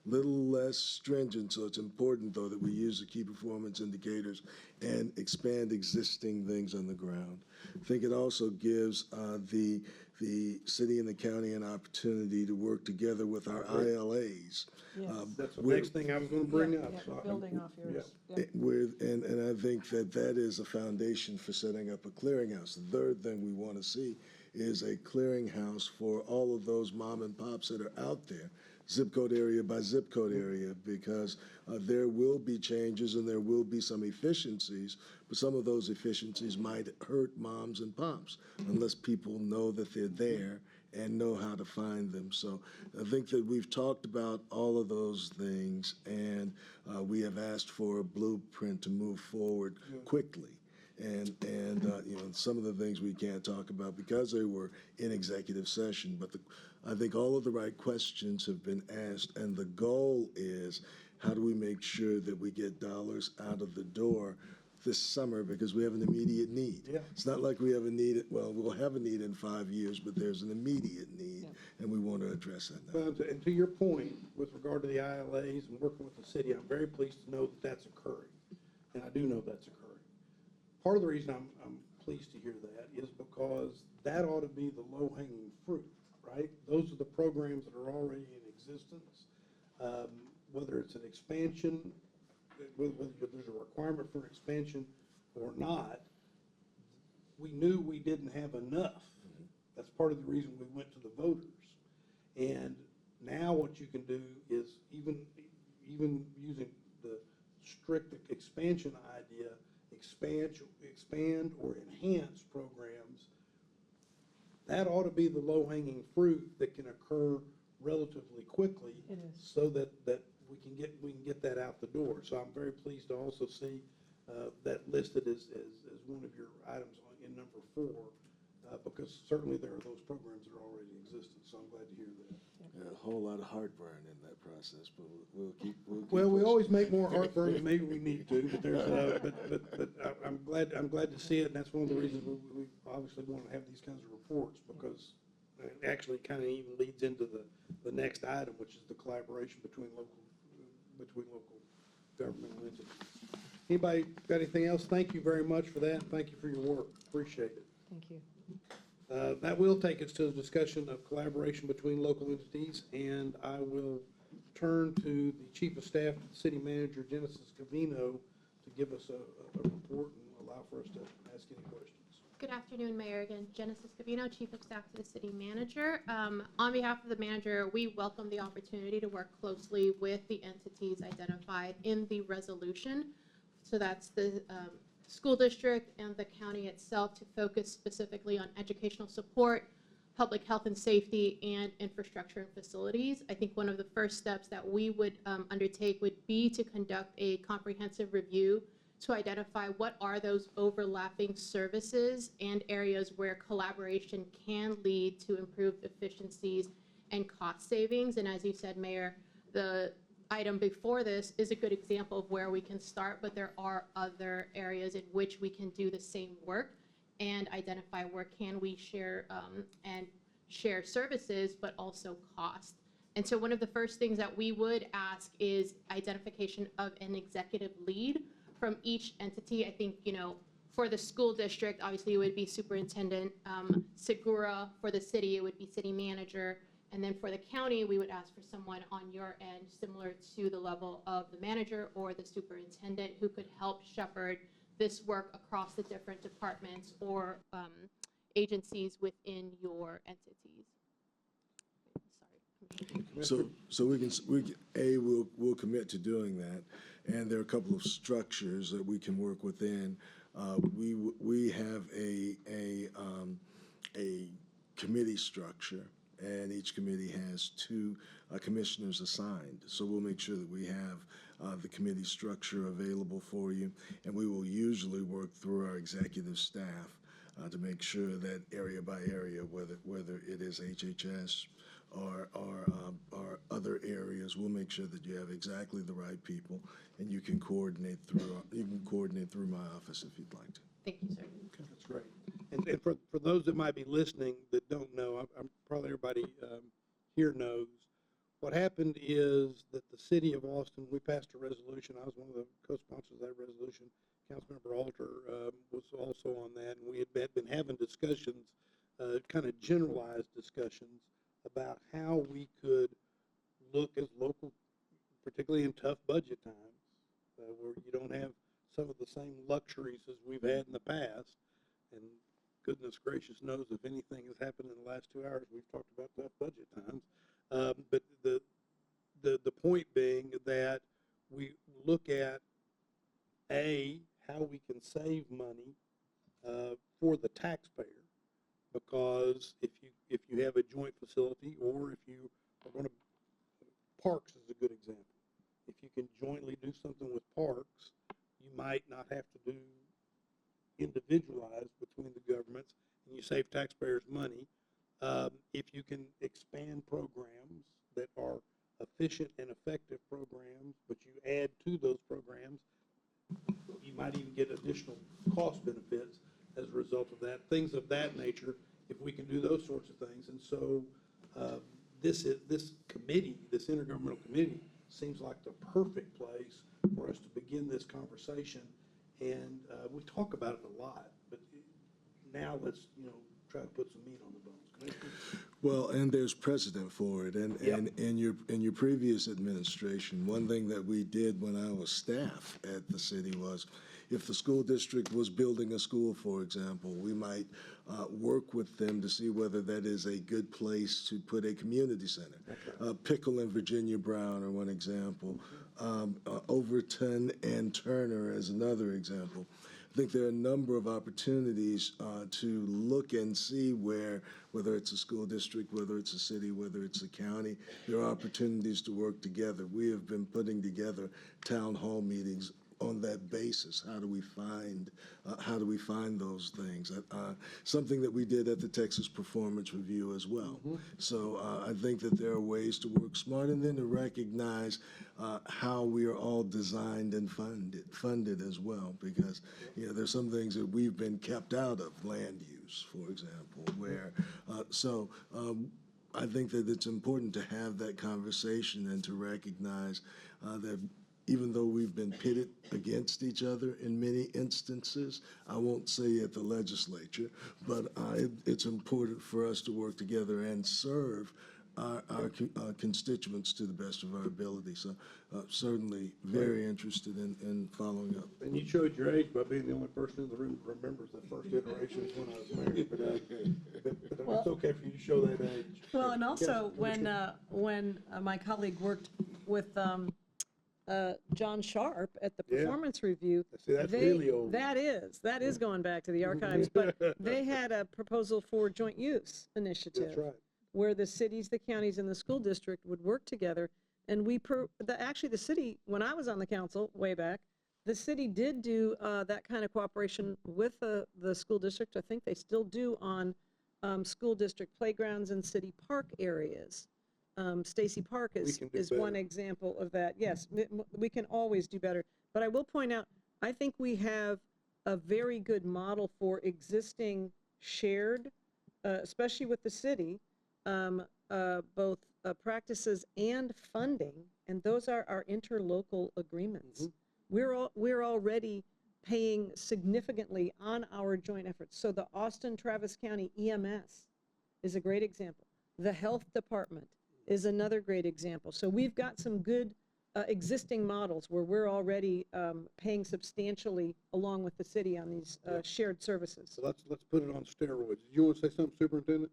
little less stringent. So it's important, though, that we use the key performance indicators and expand existing things on the ground. I think it also gives the city and the county an opportunity to work together with our ILAs. Yes. That's the We're- next thing I was gonna bring up. Yeah, so I- building off yours. yeah. Yeah. And I think that is a foundation for setting up a clearinghouse. The third thing we want to see is a clearinghouse for all of those mom and pops that are out there, zip code area by zip code area, because there will be changes and there will be some efficiencies, but some of those efficiencies might hurt moms and pops unless people know that they're there and know how to find them. So I think that we've talked about all of those things, and we have asked for a blueprint to move forward quickly. And you know, some of the things we can't talk about because they were in executive session, but I think all of the right questions have been asked, and the goal is how do we make sure that we get dollars out of the door this summer, because we have an immediate need. Yeah. It's not like we have a need, well, we'll have a need in 5 years, but there's an immediate need, and we want to address that now. Well, and to your point, with regard to the ILAs and working with the city, I'm very pleased to know that that's occurring, and I do know that's occurring. Part of the reason I'm pleased to hear that is because that ought to be the low-hanging fruit, right? Those are the programs that are already in existence. Whether it's an expansion, whether there's a requirement for an expansion or not, we knew we didn't have enough. That's part of the reason we went to the voters. And now what you can do is even using the strict expansion idea, expand or enhance programs, that ought to be the low-hanging fruit that can occur relatively quickly. It is. So that we can get that out the door. So I'm very pleased to also see that listed as one of your items in number 4, because certainly there are those programs that are already existing. So I'm glad to hear that. A whole lot of heartburn in that process, but we'll keep Well, we pushing. always make more heartburn than maybe we need to, but there's, but I'm glad to see it, and that's one of the reasons we obviously want to have these kinds of reports, because it actually kind of even leads into the next item, which is the collaboration between local governmental entities. Anybody got anything else? Thank you very much for that, and thank you for your work. Appreciate it. Thank you. That will take us to the discussion of collaboration between local entities, and I will turn to the Chief of Staff, City Manager Genesis Covino, to give us a report and allow for us to ask any questions. Good afternoon, Mayor. Again, Genesis Covino, Chief of Staff to the City Manager. On behalf of the manager, we welcome the opportunity to work closely with the entities identified in the resolution. So that's the school district and the county itself, to focus specifically on educational support, public health and safety, and infrastructure and facilities. I think one of the first steps that we would undertake would be to conduct a comprehensive review to identify what are those overlapping services and areas where collaboration can lead to improved efficiencies and cost savings. And as you said, Mayor, the item before this is a good example of where we can start, but there are other areas in which we can do the same work and identify where can we share and share services, but also cost. And so one of the first things that we would ask is identification of an executive lead from each entity. I think, for the school district, obviously it would be superintendent. Segura, for the city, it would be city manager. And then for the county, we would ask for someone on your end, similar to the level of the manager or the superintendent, who could help shepherd this work across the different departments or agencies within your entities. Sorry, So we'll commit to doing that, and there are a couple of structures that we can work within. We have a committee structure, and each committee has two commissioners assigned. So we'll make sure that we have the committee structure available for you, and we will usually work through our executive staff to make sure that area by area, whether it is HHS or other areas, we'll make sure that you have exactly the right people, and you can coordinate through my office if you'd like to. Thank you, sir. Okay, that's great. And for those that might be listening that don't know, I'm probably everybody here knows, what happened is that the city of Austin, we passed a resolution. I was one of the co-sponsors of that resolution. Councilmember Alter was also on that, and we had been having discussions, kind of generalized discussions about how we could look as local, particularly in tough budget times, where you don't have some of the same luxuries as we've had in the past. And goodness gracious knows if anything has happened in the last 2 hours, we've talked about tough budget times. But the point being that we look at how we can save money for the taxpayer, because if you have a joint facility, or if you are going to, parks is a good example. If you can jointly do something with parks, you might not have to do individualized between the governments, and you save taxpayers money. If you can expand programs that are efficient and effective programs, but you add to those programs, you might even get additional cost benefits as a result of that, things of that nature, if we can do those sorts of things. And so this committee, this intergovernmental committee, seems like the perfect place for us to begin this conversation. And we talk about it a lot, but now let's try to put some meat on the bones. Well, and there's precedent for it. And in your previous administration, one thing that we did when I was staff at the city was, if the school district was building a school, for example, we might work with them to see whether that is a good place to put a community center. Pickle and Virginia Brown are one example. Overton and Turner as another example. I think there are a number of opportunities to look and see whether it's a school district, whether it's a city, whether it's a county, there are opportunities to work together. We have been putting together town hall meetings on that basis. How do we find those things? Something that we did at the Texas Performance Review as well. So I think that there are ways to work smart, and then to recognize how we are all designed and funded as well, because there's some things that we've been kept out of, land use, for example, where I think that it's important to have that conversation and to recognize that even though we've been pitted against each other in many instances, I won't say at the legislature, but it's important for us to work together and serve our constituents to the best of our ability. So certainly very interested in following up. And you showed your age by being the only person in the room that remembers the first iterations when I was married, but it's okay for you to show that age. Well, and also Yes, when my colleague worked with John Sharp at the Yeah. Performance Review. See, that's really old. That is going back to the archives, but they had a proposal for joint use initiative. That's right. Where the cities, the counties, and the school district would work together. And actually the city, when I was on the council way back, the city did do that kind of cooperation with the school district. I think they still do on school district playgrounds and city park areas. Stacy Park is one example of that. Yes, we can always do better. But I will point out, I think we have a very good model for existing shared, especially with the city, both practices and funding, and those are our interlocal agreements. We're already paying significantly on our joint efforts. So the Austin Travis County EMS is a great example. The health department is another great example. So we've got some good existing models where we're already paying substantially along with the city on these shared services. So let's put it on steroids. You want to say something, Superintendent?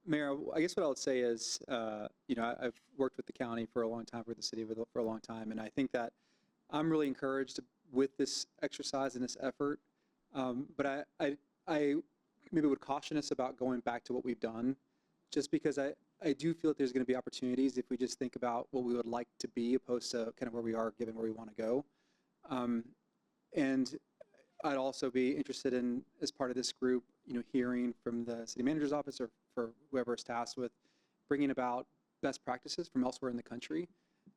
Mayor, I guess what I would say is, I've worked with the county for a long time, for the city for a long time, and I think that I'm really encouraged with this exercise and this effort. But I maybe would caution us about going back to what we've done, just because I do feel that there's going to be opportunities if we just think about what we would like to be opposed to kind of where we are, given where we want to go. And I'd also be interested in, as part of this group, hearing from the city manager's office or for whoever is tasked with bringing about best practices from elsewhere in the country.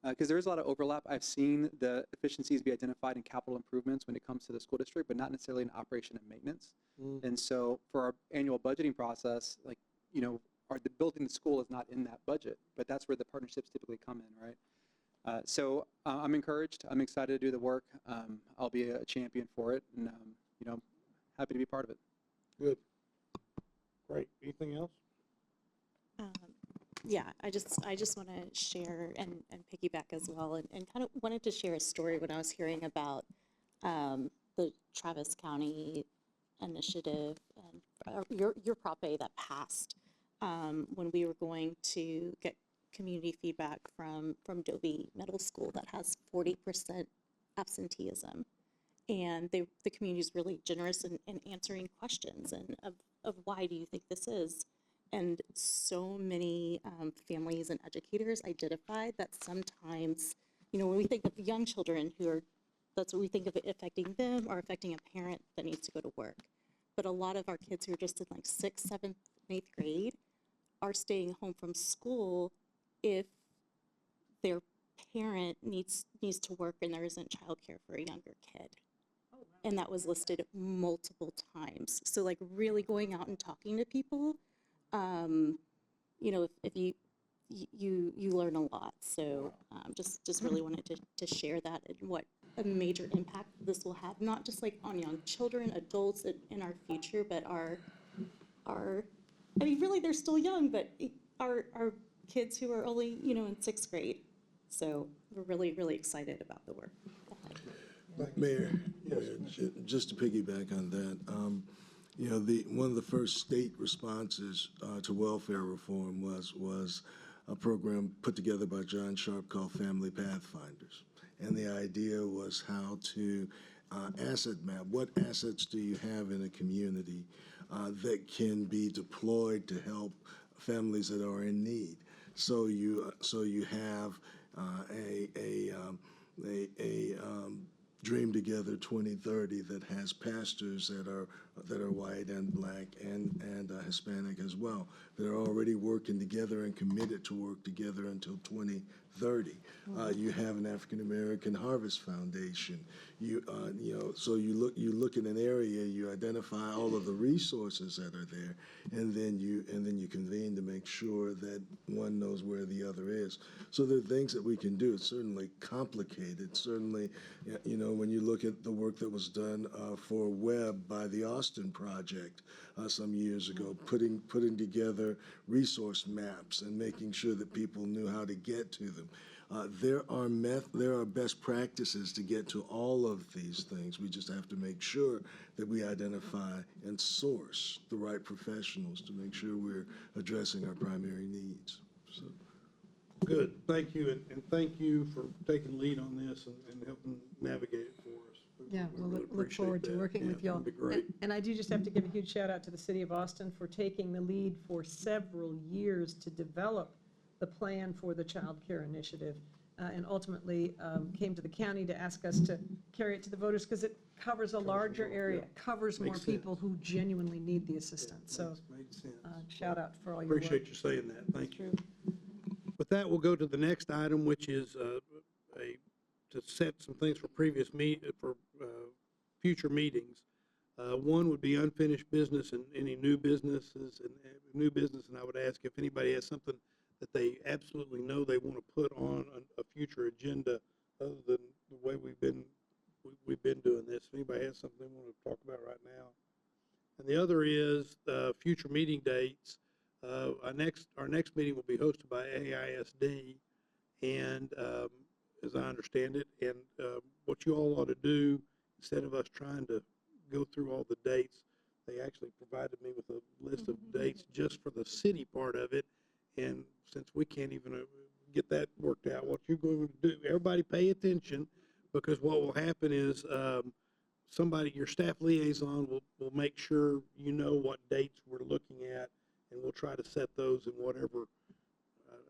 Because there is a lot of overlap. I've seen the efficiencies be identified in capital improvements when it comes to the school district, but not necessarily in operation and maintenance. And so for our annual budgeting process, the building the school is not in that budget, but that's where the partnerships typically come in, right? So I'm encouraged. I'm excited to do the work. I'll be a champion for it, and happy to be part of it. Good. Great. Anything else? Yeah, I just want to share and piggyback as well, and kind of wanted to share a story when I was hearing about the Travis County initiative and your Prop A that passed when we were going to get community feedback from Dobie Middle School that has 40% absenteeism. And the community is really generous in answering questions and of why do you think this is? And so many families and educators identified that sometimes, when we think of young children that's what we think of it affecting them or affecting a parent that needs to go to work. But a lot of our kids who are just in like 6th, 7th, 8th grade are staying home from school if their parent needs to work and there isn't childcare for a younger kid. And that was listed multiple times. So like really going out and talking to people, if you learn a lot. So just really wanted to share that and what a major impact this will have, not just like on young children, adults in our future, but really they're still young, but our kids who are only, in 6th grade. So we're really, really excited about the work. Mayor, just to piggyback on that, one of the first state responses to welfare reform was a program put together by John Sharp called Family Pathfinders. And the idea was how to asset map. What assets do you have in a community that can be deployed to help families that are in need? So you have a Dream Together 2030 that has pastors that are white and black and Hispanic as well, that are already working together and committed to work together until 2030. You have an African American Harvest Foundation. So you look at an area, you identify all of the resources that are there, and then you convene to make sure that one knows where the other is. So there are things that we can do. It's certainly complicated. Certainly, when you look at the work that was done for Webb by the Austin Project some years ago, putting together resource maps and making sure that people knew how to get to them. There are best practices to get to all of these things. We just have to make sure that we identify and source the right professionals to make sure we're addressing our primary needs. So. Good. Thank you. And thank you for taking lead on this and helping navigate it for us. Yeah, we'll really look forward to appreciate that. working with y'all. That'd be great. And I do just have to give a huge shout out to the city of Austin for taking the lead for several years to develop the plan for the child care initiative, and ultimately came to the county to ask us to carry it to the voters because it covers a larger area, covers more Makes people who genuinely need the assistance. So Makes sense. shout out for all your work. Appreciate you saying that. Thank you. With that, we'll go to the next item, which is to set some things for future meetings. One would be unfinished business and any new businesses and I would ask if anybody has something that they absolutely know they want to put on a future agenda other than the way we've been doing this. If anybody has something they want to talk about right now. And the other is future meeting dates. Our next meeting will be hosted by AISD, and as I understand it, and what you all ought to do, instead of us trying to go through all the dates, They actually provided me with a list of dates just for the city part of it. And since we can't even get that worked out, what you're going to do, everybody pay attention, because what will happen is somebody, your staff liaison will make sure you know what dates we're looking at, and we'll try to set those in whatever.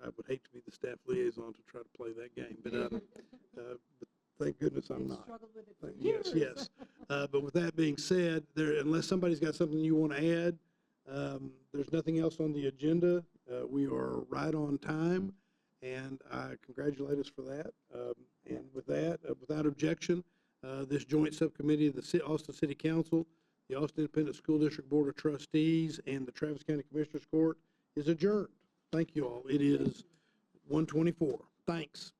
I would hate to be the staff liaison to try to play that game, but thank goodness I'm not. Yes, yes. But with that being said, unless somebody's got something you want to add, there's nothing else on the agenda. We are right on time, and I congratulate us for that. And with that, without objection, this joint subcommittee of the Austin City Council, the Austin Independent School District Board of Trustees, and the Travis County Commissioners Court is adjourned. Thank you all. It is 1:24. Thanks.